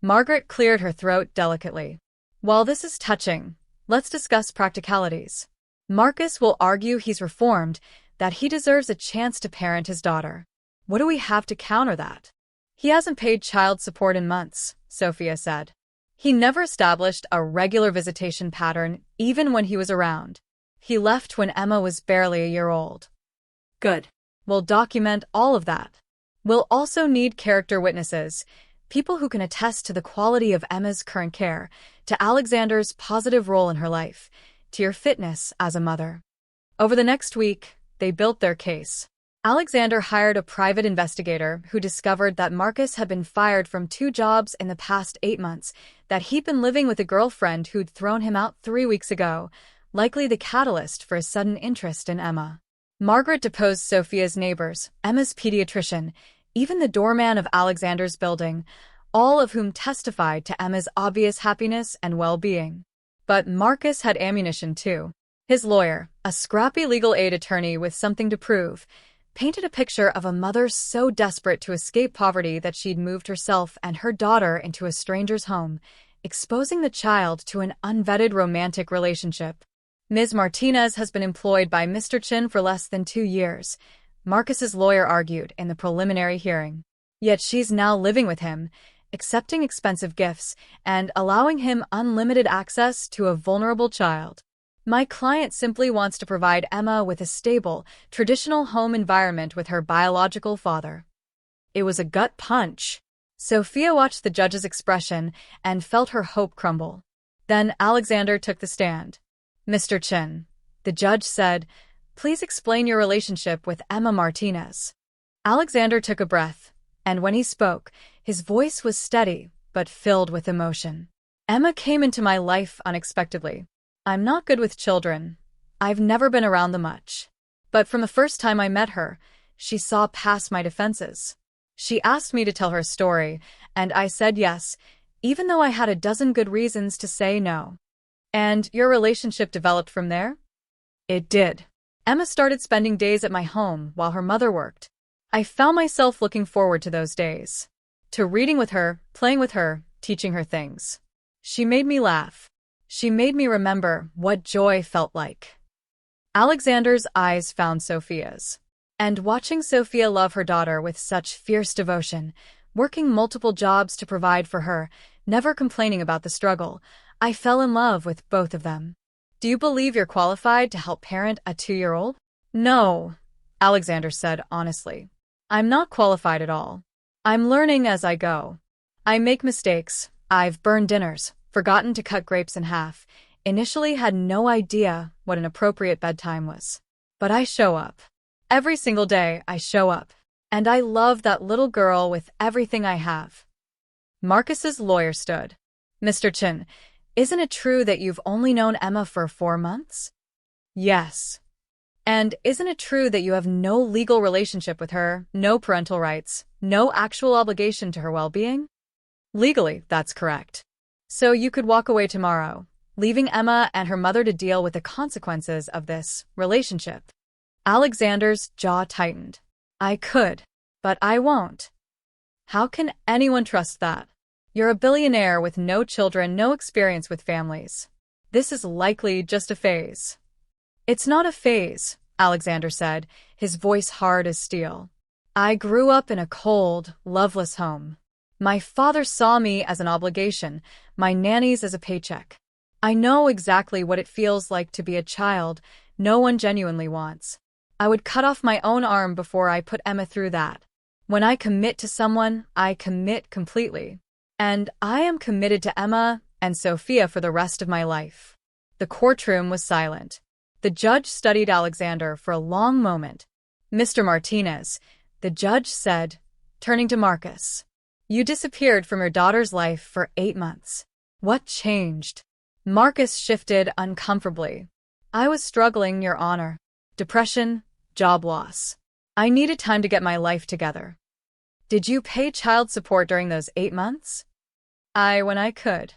Margaret cleared her throat delicately. While this is touching, let's discuss practicalities. Marcus will argue he's reformed, that he deserves a chance to parent his daughter. What do we have to counter that? He hasn't paid child support in months, Sophia said. He never established a regular visitation pattern, even when he was around. He left when Emma was barely a year old. Good. We'll document all of that. We'll also need character witnesses, people who can attest to the quality of Emma's current care, to Alexander's positive role in her life, to your fitness as a mother. Over the next week, they built their case. Alexander hired a private investigator who discovered that Marcus had been fired from 2 jobs in the past 8 months, that he'd been living with a girlfriend who'd thrown him out 3 weeks ago, likely the catalyst for his sudden interest in Emma. Margaret deposed Sophia's neighbors, Emma's pediatrician, even the doorman of Alexander's building, all of whom testified to Emma's obvious happiness and well-being. But Marcus had ammunition too. His lawyer, a scrappy legal aid attorney with something to prove, painted a picture of a mother so desperate to escape poverty that she'd moved herself and her daughter into a stranger's home, exposing the child to an unvetted romantic relationship. Ms. Martinez has been employed by Mr. Chin for less than 2 years, Marcus's lawyer argued in the preliminary hearing. Yet she's now living with him, accepting expensive gifts, and allowing him unlimited access to a vulnerable child. My client simply wants to provide Emma with a stable, traditional home environment with her biological father. It was a gut punch. Sophia watched the judge's expression and felt her hope crumble. Then Alexander took the stand. "Mr. Chin," the judge said, "please explain your relationship with Emma Martinez." Alexander took a breath, and when he spoke, his voice was steady but filled with emotion. "Emma came into my life unexpectedly. I'm not good with children. I've never been around them much. But from the first time I met her, she saw past my defenses. She asked me to tell her story, and I said yes, even though I had a dozen good reasons to say no." "And your relationship developed from there?" "It did. Emma started spending days at my home while her mother worked. I found myself looking forward to those days. To reading with her, playing with her, teaching her things. She made me laugh. She made me remember what joy felt like." Alexander's eyes found Sophia's. And watching Sophia love her daughter with such fierce devotion, working multiple jobs to provide for her, never complaining about the struggle, I fell in love with both of them. "Do you believe you're qualified to help parent a 2-year-old? "No," Alexander said honestly. "I'm not qualified at all. I'm learning as I go. I make mistakes. I've burned dinners, forgotten to cut grapes in half, initially had no idea what an appropriate bedtime was. But I show up. Every single day I show up. And I love that little girl with everything I have." Marcus's lawyer stood. "Mr. Chin, isn't it true that you've only known Emma for 4 months?" "Yes." "And isn't it true that you have no legal relationship with her, no parental rights, no actual obligation to her well-being?" "Legally, that's correct." "So you could walk away tomorrow, leaving Emma and her mother to deal with the consequences of this relationship?" Alexander's jaw tightened. "I could, but I won't." "How can anyone trust that? You're a billionaire with no children, no experience with families. This is likely just a phase." "It's not a phase," Alexander said, his voice hard as steel. "I grew up in a cold, loveless home. My father saw me as an obligation, my nannies as a paycheck. I know exactly what it feels like to be a child no one genuinely wants. I would cut off my own arm before I put Emma through that. When I commit to someone, I commit completely. And I am committed to Emma and Sophia for the rest of my life." The courtroom was silent. The judge studied Alexander for a long moment. "Mr. Martinez," the judge said, turning to Marcus, "you disappeared from your daughter's life for 8 months. What changed?" Marcus shifted uncomfortably. "I was struggling, Your Honor. Depression, job loss. I needed time to get my life together." "Did you pay child support during those 8 months?" When I could."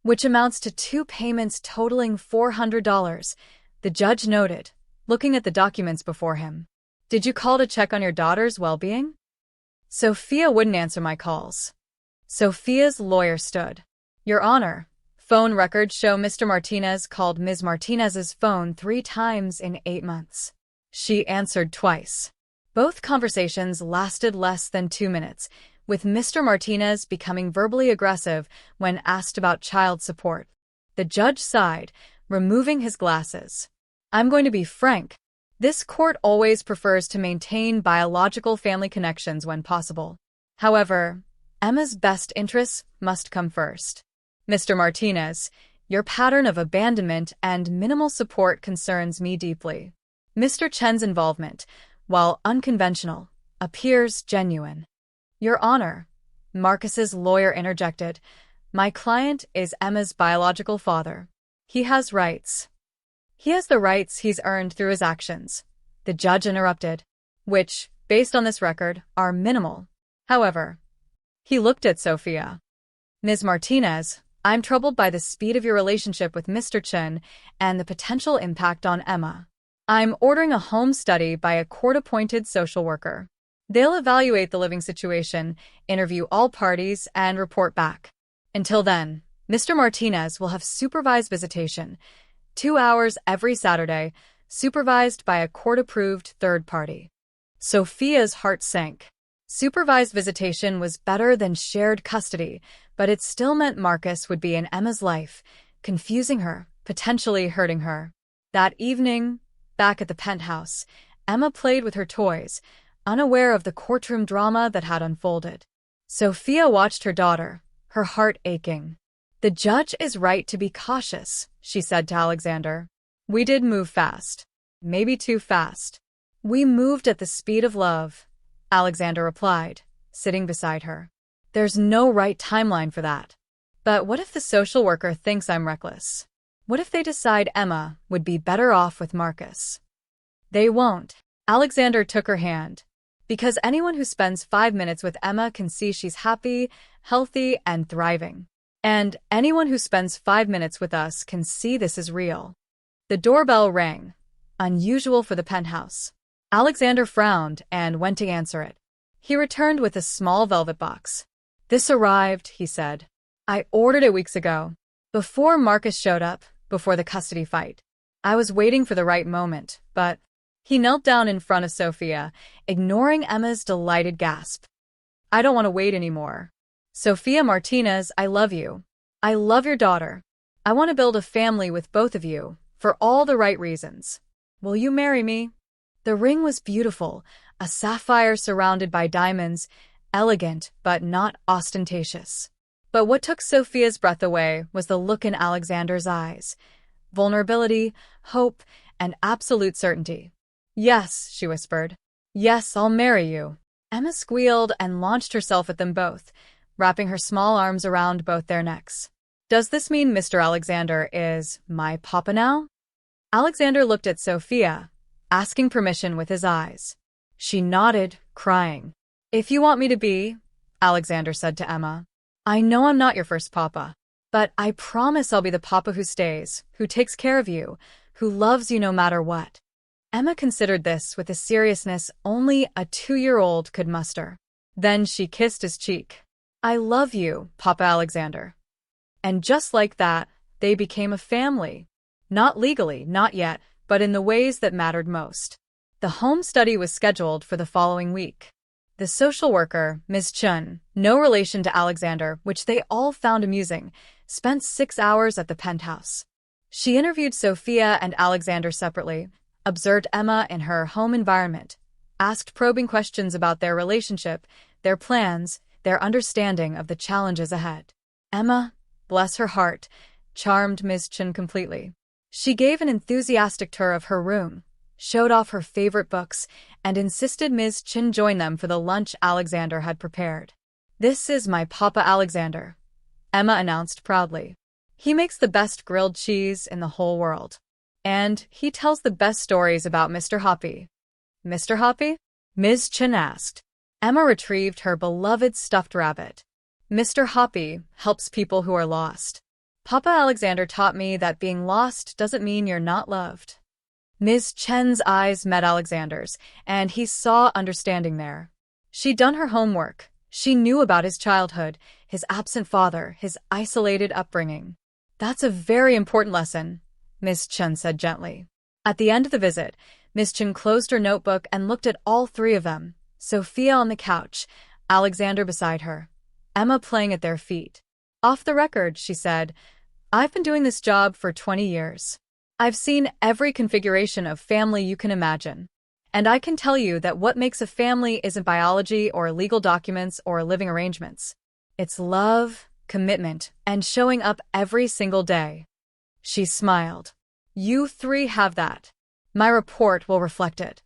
"Which amounts to 2 payments totaling $400, the judge noted, looking at the documents before him. "Did you call to check on your daughter's well-being?" "Sophia wouldn't answer my calls." Sophia's lawyer stood. "Your Honor, phone records show Mr. Martinez called Ms. Martinez's phone 3 times in 8 months. She answered twice. Both conversations lasted less than 2 minutes, with Mr. Martinez becoming verbally aggressive when asked about child support." The judge sighed, removing his glasses. "I'm going to be frank. This court always prefers to maintain biological family connections when possible. However, Emma's best interests must come first. Mr. Martinez, your pattern of abandonment and minimal support concerns me deeply. Mr. Chen's involvement, while unconventional, appears genuine." "Your Honor," Marcus's lawyer interjected, "my client is Emma's biological father. He has rights." He has the rights he's earned through his actions. The judge interrupted, which, based on this record, are minimal. However, he looked at Sophia. Ms. Martinez, I'm troubled by the speed of your relationship with Mr. Chen and the potential impact on Emma. I'm ordering a home study by a court-appointed social worker. They'll evaluate the living situation, interview all parties, and report back. Until then, Mr. Martinez will have supervised visitation, 2 hours every Saturday, supervised by a court-approved third party. Sophia's heart sank. Supervised visitation was better than shared custody, but it still meant Marcus would be in Emma's life, confusing her, potentially hurting her. That evening, back at the penthouse, Emma played with her toys, unaware of the courtroom drama that had unfolded. Sophia watched her daughter, her heart aching. The judge is right to be cautious, she said to Alexander. We did move fast. Maybe too fast. We moved at the speed of love, Alexander replied, sitting beside her. There's no right timeline for that. But what if the social worker thinks I'm reckless? What if they decide Emma would be better off with Marcus? They won't. Alexander took her hand. Because anyone who spends 5 minutes with Emma can see she's happy, healthy, and thriving. And anyone who spends 5 minutes with us can see this is real. The doorbell rang, unusual for the penthouse. Alexander frowned and went to answer it. He returned with a small velvet box. This arrived, he said. I ordered it weeks ago. Before Marcus showed up, before the custody fight. I was waiting for the right moment, but... He knelt down in front of Sophia, ignoring Emma's delighted gasp. I don't want to wait anymore. Sophia Martinez, I love you. I love your daughter. I want to build a family with both of you, for all the right reasons. Will you marry me? The ring was beautiful, a sapphire surrounded by diamonds, elegant but not ostentatious. But what took Sophia's breath away was the look in Alexander's eyes. Vulnerability, hope, and absolute certainty. Yes, she whispered. Yes, I'll marry you. Emma squealed and launched herself at them both, wrapping her small arms around both their necks. Does this mean Mr. Alexander is my papa now? Alexander looked at Sophia, asking permission with his eyes. She nodded, crying. If you want me to be, Alexander said to Emma. I know I'm not your first papa, but I promise I'll be the papa who stays, who takes care of you, who loves you no matter what. Emma considered this with a seriousness only a 2-year-old could muster. Then she kissed his cheek. I love you, Papa Alexander. And just like that, they became a family. Not legally, not yet, but in the ways that mattered most. The home study was scheduled for the following week. The social worker, Ms. Chun, no relation to Alexander, which they all found amusing, spent 6 hours at the penthouse. She interviewed Sophia and Alexander separately, observed Emma in her home environment, asked probing questions about their relationship, their plans, their understanding of the challenges ahead. Emma, bless her heart, charmed Ms. Chen completely. She gave an enthusiastic tour of her room, showed off her favorite books, and insisted Ms. Chen join them for the lunch Alexander had prepared. This is my Papa Alexander, Emma announced proudly. He makes the best grilled cheese in the whole world. And he tells the best stories about Mr. Hoppy. Mr. Hoppy? Ms. Chen asked. Emma retrieved her beloved stuffed rabbit. Mr. Hoppy helps people who are lost. Papa Alexander taught me that being lost doesn't mean you're not loved. Ms. Chen's eyes met Alexander's, and he saw understanding there. She'd done her homework. She knew about his childhood, his absent father, his isolated upbringing. That's a very important lesson, Ms. Chen said gently. At the end of the visit, Ms. Chen closed her notebook and looked at all 3 of them, Sophia on the couch, Alexander beside her, Emma playing at their feet. Off the record, she said, I've been doing this job for 20 years. I've seen every configuration of family you can imagine. And I can tell you that what makes a family isn't biology or legal documents or living arrangements. It's love, commitment, and showing up every single day. She smiled. You 3 have that. My report will reflect it.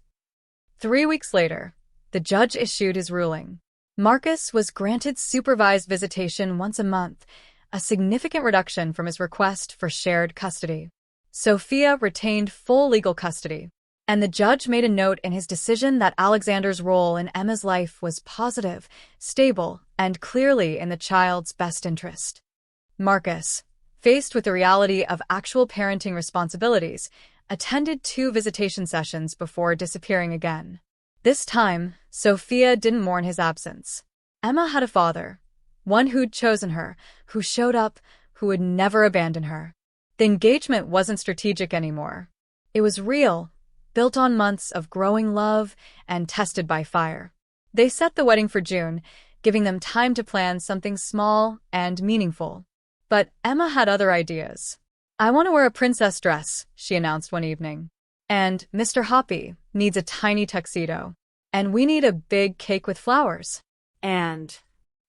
3 weeks later, the judge issued his ruling. Marcus was granted supervised visitation once a month, a significant reduction from his request for shared custody. Sophia retained full legal custody, and the judge made a note in his decision that Alexander's role in Emma's life was positive, stable, and clearly in the child's best interest. Marcus, faced with the reality of actual parenting responsibilities, attended 2 visitation sessions before disappearing again. This time, Sophia didn't mourn his absence. Emma had a father, one who'd chosen her, who showed up, who would never abandon her. The engagement wasn't strategic anymore. It was real, built on months of growing love and tested by fire. They set the wedding for June, giving them time to plan something small and meaningful. But Emma had other ideas. "I want to wear a princess dress," she announced one evening. "And Mr. Hoppy needs a tiny tuxedo. And we need a big cake with flowers." And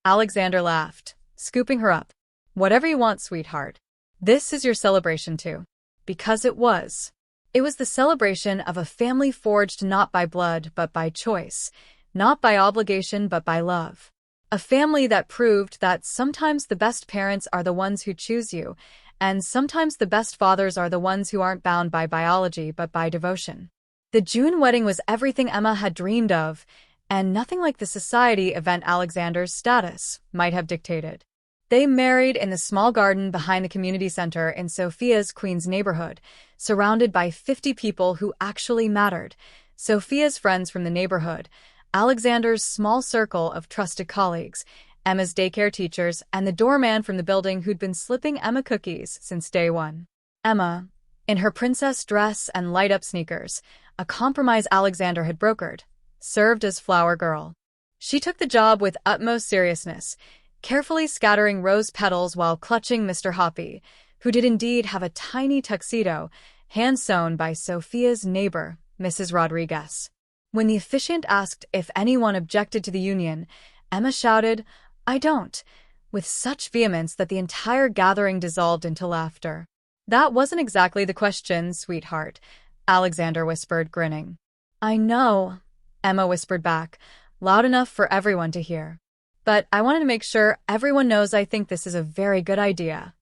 Alexander laughed, scooping her up. "Whatever you want, sweetheart. This is your celebration too." Because it was. It was the celebration of a family forged not by blood but by choice, not by obligation but by love. A family that proved that sometimes the best parents are the ones who choose you, and sometimes the best fathers are the ones who aren't bound by biology but by devotion. The June wedding was everything Emma had dreamed of, and nothing like the society event Alexander's status might have dictated. They married in the small garden behind the community center in Sophia's Queens neighborhood, surrounded by 50 people who actually mattered. Sophia's friends from the neighborhood, Alexander's small circle of trusted colleagues, Emma's daycare teachers, and the doorman from the building who'd been slipping Emma cookies since day one. Emma, in her princess dress and light-up sneakers, a compromise Alexander had brokered, served as flower girl. She took the job with utmost seriousness, carefully scattering rose petals while clutching Mr. Hoppy, who did indeed have a tiny tuxedo, hand-sewn by Sophia's neighbor, Mrs. Rodriguez. When the officiant asked if anyone objected to the union, Emma shouted, "I don't," with such vehemence that the entire gathering dissolved into laughter. "That wasn't exactly the question, sweetheart," Alexander whispered, grinning. "I know," Emma whispered back, loud enough for everyone to hear. "But I wanted to make sure everyone knows I think this is a very good idea."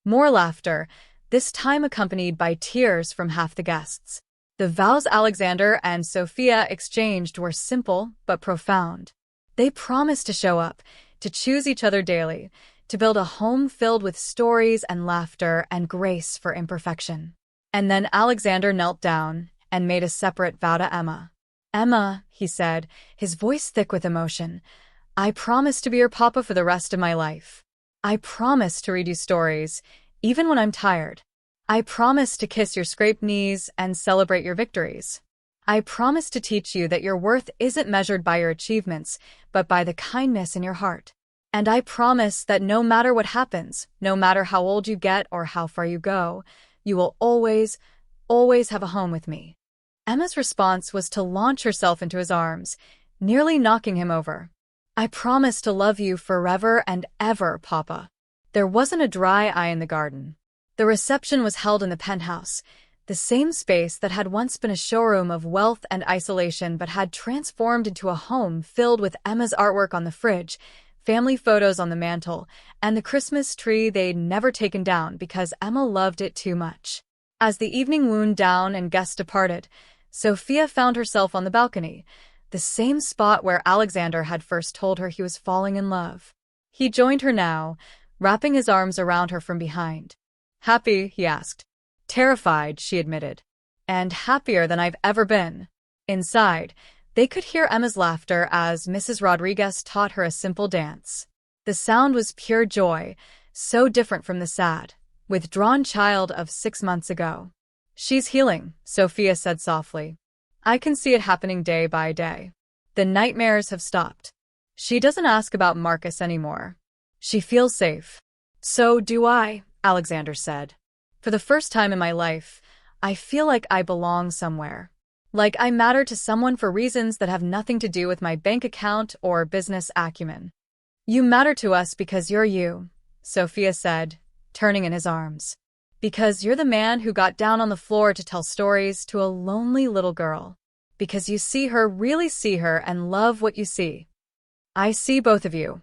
More laughter, this time accompanied by tears from half the guests. The vows Alexander and Sophia exchanged were simple but profound. They promised to show up, to choose each other daily, to build a home filled with stories and laughter and grace for imperfection. And then Alexander knelt down and made a separate vow to Emma. "Emma," he said, his voice thick with emotion, "I promise to be your papa for the rest of my life. I promise to read you stories, even when I'm tired. I promise to kiss your scraped knees and celebrate your victories. I promise to teach you that your worth isn't measured by your achievements, but by the kindness in your heart. And I promise that no matter what happens, no matter how old you get or how far you go, you will always, always have a home with me." Emma's response was to launch herself into his arms, nearly knocking him over. "I promise to love you forever and ever, Papa." There wasn't a dry eye in the garden. The reception was held in the penthouse, the same space that had once been a showroom of wealth and isolation but had transformed into a home filled with Emma's artwork on the fridge, family photos on the mantel, and the Christmas tree they'd never taken down because Emma loved it too much. As the evening wound down and guests departed, Sophia found herself on the balcony, the same spot where Alexander had first told her he was falling in love. He joined her now, wrapping his arms around her from behind. "Happy?" he asked. "Terrified," she admitted. "And happier than I've ever been." Inside, they could hear Emma's laughter as Mrs. Rodriguez taught her a simple dance. The sound was pure joy, so different from the sad, withdrawn child of 6 months ago. "She's healing," Sophia said softly. "I can see it happening day by day. The nightmares have stopped. She doesn't ask about Marcus anymore. She feels safe." "So do I," Alexander said. "For the first time in my life, I feel like I belong somewhere. Like I matter to someone for reasons that have nothing to do with my bank account or business acumen." "You matter to us because you're you," Sophia said, turning in his arms. "Because you're the man who got down on the floor to tell stories to a lonely little girl. Because you see her, really see her, and love what you see. I see both of you."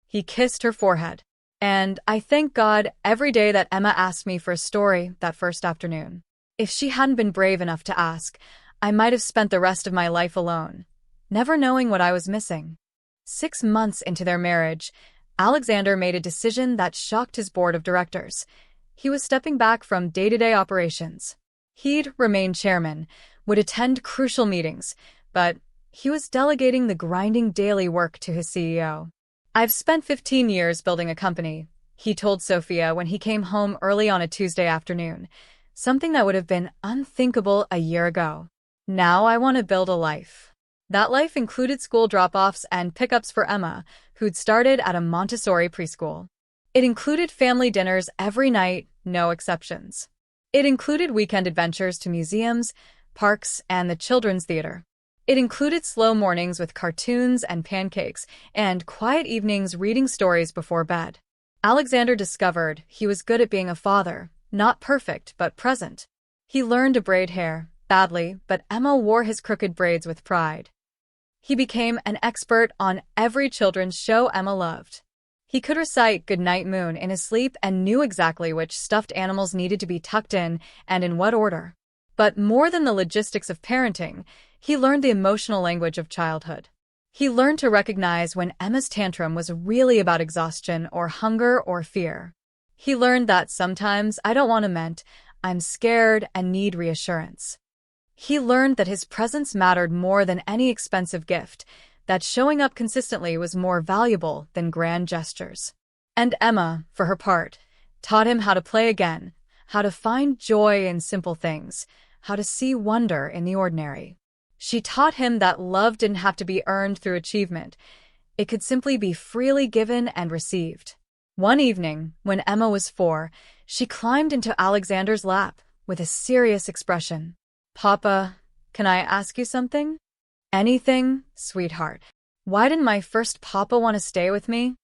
He kissed her forehead. And I thank God every day that Emma asked me for a story that first afternoon. If she hadn't been brave enough to ask, I might have spent the rest of my life alone, never knowing what I was missing. 6 months into their marriage, Alexander made a decision that shocked his board of directors. He was stepping back from day-to-day operations. He'd remain chairman, would attend crucial meetings, but he was delegating the grinding daily work to his CEO. "I've spent 15 years building a company," he told Sophia when he came home early on a Tuesday afternoon, something that would have been unthinkable a year ago. "Now I want to build a life." That life included school drop-offs and pickups for Emma, who'd started at a Montessori preschool. It included family dinners every night, no exceptions. It included weekend adventures to museums, parks, and the children's theater. It included slow mornings with cartoons and pancakes, and quiet evenings reading stories before bed. Alexander discovered he was good at being a father, not perfect but present. He learned to braid hair, badly, but Emma wore his crooked braids with pride. He became an expert on every children's show Emma loved. He could recite Goodnight Moon in his sleep and knew exactly which stuffed animals needed to be tucked in and in what order. But more than the logistics of parenting, he learned the emotional language of childhood. He learned to recognize when Emma's tantrum was really about exhaustion or hunger or fear. He learned that sometimes "I don't want to" meant "I'm scared and need reassurance." He learned that his presence mattered more than any expensive gift, that showing up consistently was more valuable than grand gestures. And Emma, for her part, taught him how to play again, how to find joy in simple things, how to see wonder in the ordinary. She taught him that love didn't have to be earned through achievement. It could simply be freely given and received. One evening, when Emma was 4, she climbed into Alexander's lap with a serious expression. "Papa, can I ask you something?" "Anything, sweetheart." "Why didn't my first papa want to stay with me?"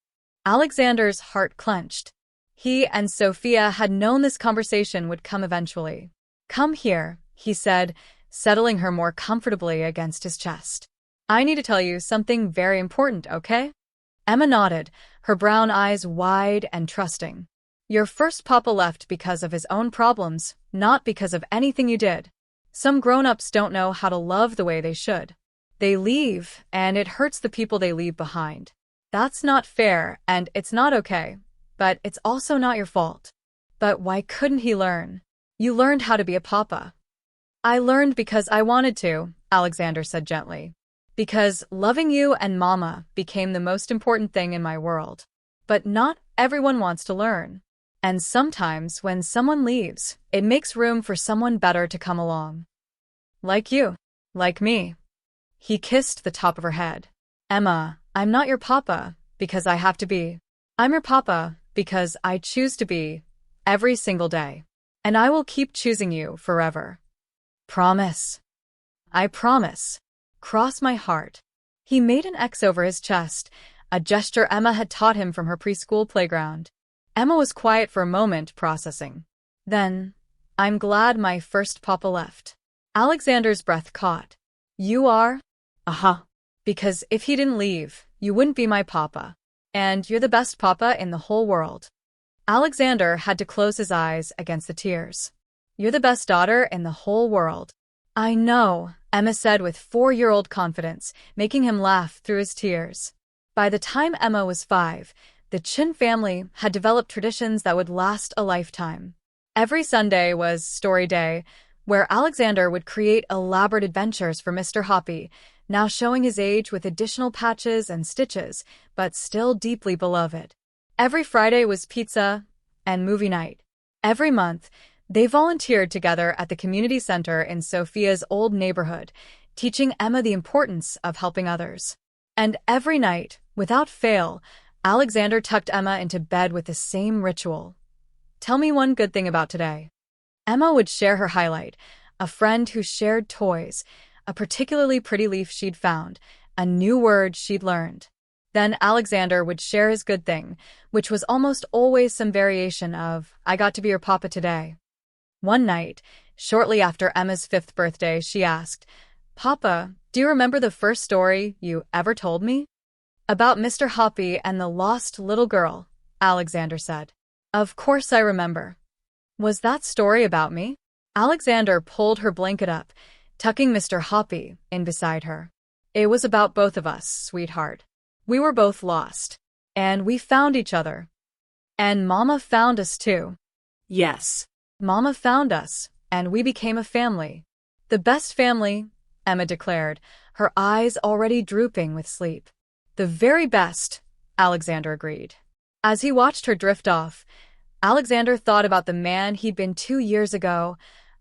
Alexander's heart clenched. He and Sophia had known this conversation would come eventually. "Come here," he said, settling her more comfortably against his chest. "I need to tell you something very important, okay?" Emma nodded, her brown eyes wide and trusting. "Your first papa left because of his own problems, not because of anything you did. Some grown-ups don't know how to love the way they should. They leave, and it hurts the people they leave behind. That's not fair, and it's not okay, but it's also not your fault." "But why couldn't he learn?" "You learned how to be a papa." "I learned because I wanted to," Alexander said gently. "Because loving you and Mama became the most important thing in my world. But not everyone wants to learn. And sometimes when someone leaves, it makes room for someone better to come along. Like you. Like me." He kissed the top of her head. "Emma, I'm not your papa because I have to be. I'm your papa because I choose to be, every single day. And I will keep choosing you forever. Promise." "I promise." "Cross my heart." He made an X over his chest, a gesture Emma had taught him from her preschool playground. Emma was quiet for a moment, processing. Then, "I'm glad my first papa left." Alexander's breath caught. "You are?" "Uh-huh. Because if he didn't leave, you wouldn't be my papa. And you're the best papa in the whole world." Alexander had to close his eyes against the tears. "You're the best daughter in the whole world." "I know," Emma said with 4-year-old confidence, making him laugh through his tears. By the time Emma was 5, the Chin family had developed traditions that would last a lifetime. Every Sunday was story day, where Alexander would create elaborate adventures for Mr. Hoppy, now showing his age with additional patches and stitches, but still deeply beloved. Every Friday was pizza and movie night. Every month, they volunteered together at the community center in Sophia's old neighborhood, teaching Emma the importance of helping others. And every night, without fail, Alexander tucked Emma into bed with the same ritual. "Tell me one good thing about today." Emma would share her highlight, a friend who shared toys, a particularly pretty leaf she'd found, a new word she'd learned. Then Alexander would share his good thing, which was almost always some variation of, "I got to be your papa today." One night, shortly after Emma's 5th birthday, she asked, "Papa, do you remember the first story you ever told me?" "About Mr. Hoppy and the lost little girl," Alexander said. Of course I remember. Was that story about me? Alexander pulled her blanket up, tucking Mr. Hoppy in beside her. It was about both of us, sweetheart. We were both lost. And we found each other. And Mama found us too. Yes. Mama found us, and we became a family. The best family, Emma declared, her eyes already drooping with sleep. The very best, Alexander agreed. As he watched her drift off, Alexander thought about the man he'd been 2 years ago,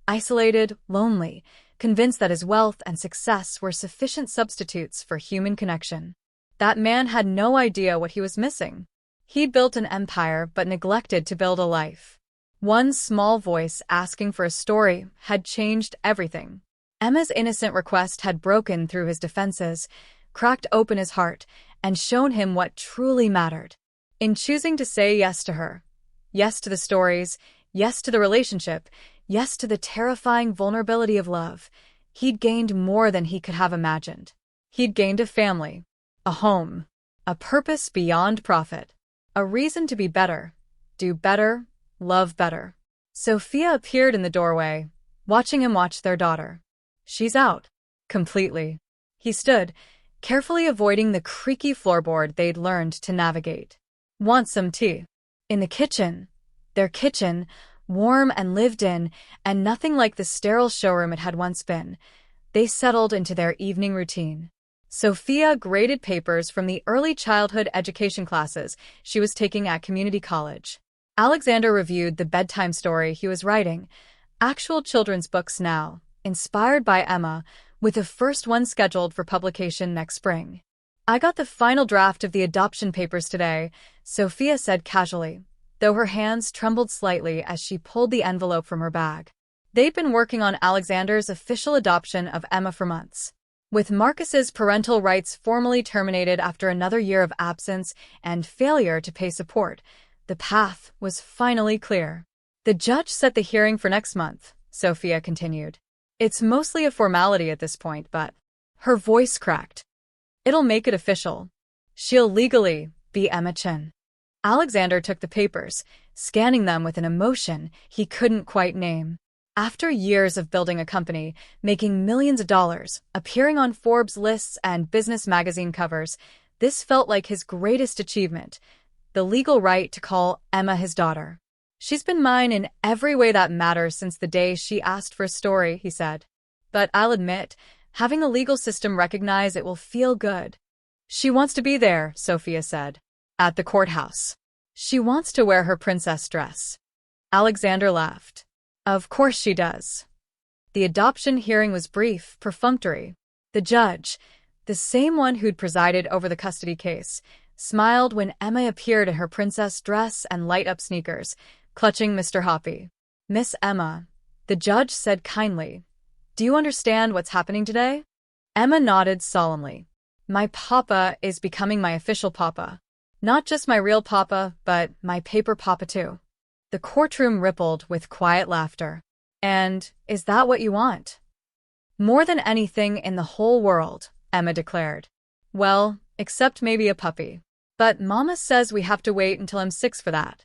isolated, lonely, convinced that his wealth and success were sufficient substitutes for human connection. That man had no idea what he was missing. He'd built an empire but neglected to build a life. One small voice asking for a story had changed everything. Emma's innocent request had broken through his defenses, cracked open his heart, and shown him what truly mattered. In choosing to say yes to her, yes to the stories, yes to the relationship, yes to the terrifying vulnerability of love, he'd gained more than he could have imagined. He'd gained a family, a home, a purpose beyond profit, a reason to be better, do better, love better. Sophia appeared in the doorway, watching him watch their daughter. She's out. Completely. He stood, carefully avoiding the creaky floorboard they'd learned to navigate. Want some tea? In the kitchen. Their kitchen, warm and lived in, and nothing like the sterile showroom it had once been. They settled into their evening routine. Sophia graded papers from the early childhood education classes she was taking at community college. Alexander reviewed the bedtime story he was writing, actual children's books now, inspired by Emma, with the first one scheduled for publication next spring. I got the final draft of the adoption papers today, Sophia said casually, though her hands trembled slightly as she pulled the envelope from her bag. They'd been working on Alexander's official adoption of Emma for months. With Marcus's parental rights formally terminated after another year of absence and failure to pay support, the path was finally clear. The judge set the hearing for next month, Sophia continued. It's mostly a formality at this point, but... Her voice cracked. It'll make it official. She'll legally be Emma Chen. Alexander took the papers, scanning them with an emotion he couldn't quite name. After years of building a company, making millions of dollars, appearing on Forbes lists and business magazine covers, this felt like his greatest achievement. The legal right to call Emma his daughter. She's been mine in every way that matters since the day she asked for a story, he said. But I'll admit, having the legal system recognize it will feel good. She wants to be there, Sophia said. At the courthouse. She wants to wear her princess dress. Alexander laughed. Of course she does. The adoption hearing was brief, perfunctory. The judge, the same one who'd presided over the custody case, smiled when Emma appeared in her princess dress and light-up sneakers, clutching Mr. Hoppy. Miss Emma, the judge said kindly, do you understand what's happening today? Emma nodded solemnly. My papa is becoming my official papa. Not just my real papa, but my paper papa too. The courtroom rippled with quiet laughter. And is that what you want? More than anything in the whole world, Emma declared. Well, except maybe a puppy. But Mama says we have to wait until I'm 6 for that.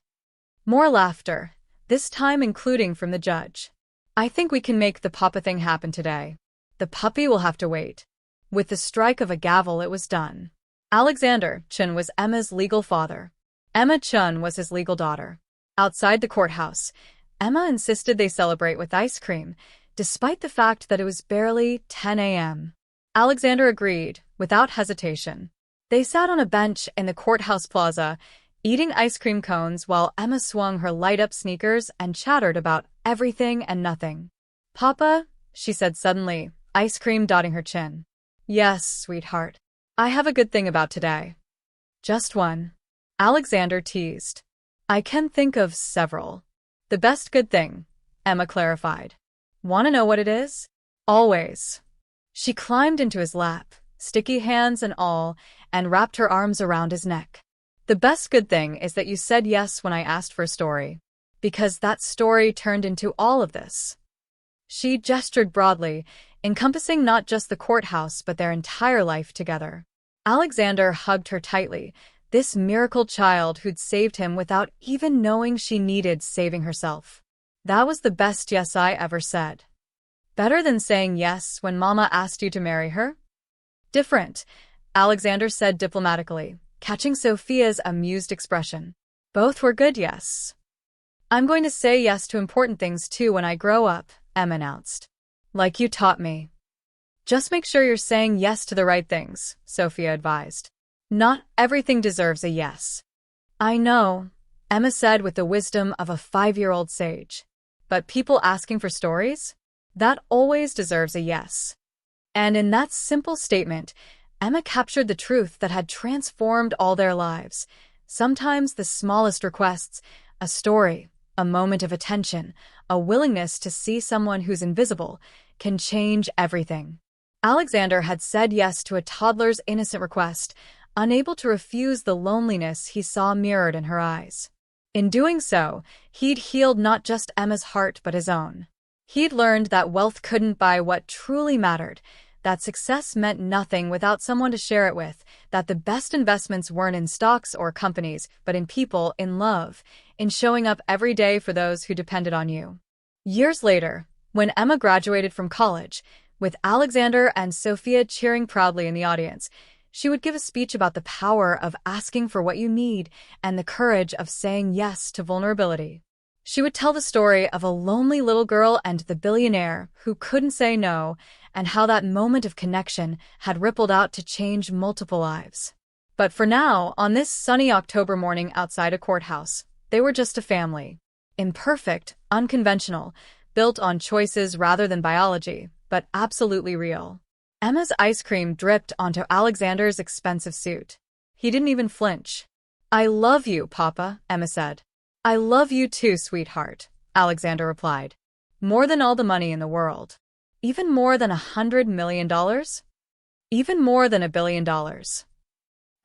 More laughter, this time including from the judge. I think we can make the papa thing happen today. The puppy will have to wait. With the strike of a gavel, it was done. Alexander Chen was Emma's legal father. Emma Chen was his legal daughter. Outside the courthouse, Emma insisted they celebrate with ice cream, despite the fact that it was barely 10 a.m. Alexander agreed, without hesitation. They sat on a bench in the courthouse plaza, eating ice cream cones while Emma swung her light-up sneakers and chattered about everything and nothing. Papa, she said suddenly, ice cream dotting her chin. Yes, sweetheart. I have a good thing about today. Just one. Alexander teased. I can think of several. The best good thing, Emma clarified. Want to know what it is? Always. She climbed into his lap, sticky hands and all, and wrapped her arms around his neck. The best good thing is that you said yes when I asked for a story. Because that story turned into all of this. She gestured broadly, encompassing not just the courthouse but their entire life together. Alexander hugged her tightly, This miracle child who'd saved him without even knowing she needed saving herself. That was the best yes I ever said. Better than saying yes when Mama asked you to marry her? Different, Alexander said diplomatically, catching Sophia's amused expression. Both were good yes. I'm going to say yes to important things too when I grow up, Emma announced. Like you taught me. Just make sure you're saying yes to the right things, Sophia advised. Not everything deserves a yes. I know, Emma said with the wisdom of a 5-year-old sage. But people asking for stories? That always deserves a yes. And in that simple statement, Emma captured the truth that had transformed all their lives. Sometimes the smallest requests, a story, a moment of attention, a willingness to see someone who's invisible, can change everything. Alexander had said yes to a toddler's innocent request, unable to refuse the loneliness he saw mirrored in her eyes. In doing so, he'd healed not just Emma's heart but his own. He'd learned that wealth couldn't buy what truly mattered, that success meant nothing without someone to share it with, that the best investments weren't in stocks or companies, but in people, in love, in showing up every day for those who depended on you. Years later, when Emma graduated from college, with Alexander and Sophia cheering proudly in the audience, she would give a speech about the power of asking for what you need and the courage of saying yes to vulnerability. She would tell the story of a lonely little girl and the billionaire who couldn't say no, and how that moment of connection had rippled out to change multiple lives. But for now, on this sunny October morning outside a courthouse, they were just a family. Imperfect, unconventional, built on choices rather than biology, but absolutely real. Emma's ice cream dripped onto Alexander's expensive suit. He didn't even flinch. I love you, Papa, Emma said. I love you too, sweetheart, Alexander replied. More than all the money in the world. Even more than $100 million? Even more than $1 billion.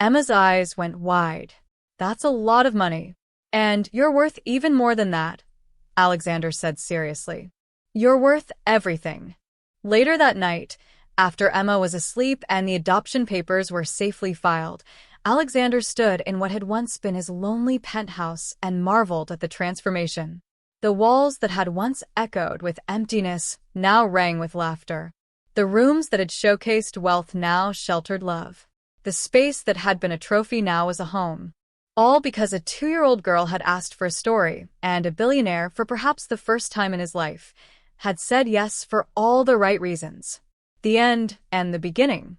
Emma's eyes went wide. That's a lot of money. And you're worth even more than that, Alexander said seriously. You're worth everything. Later that night, after Emma was asleep and the adoption papers were safely filed, Alexander stood in what had once been his lonely penthouse and marveled at the transformation. The walls that had once echoed with emptiness now rang with laughter. The rooms that had showcased wealth now sheltered love. The space that had been a trophy now was a home. All because a 2-year-old girl had asked for a story, and a billionaire, for perhaps the first time in his life, had said yes for all the right reasons. The end and the beginning.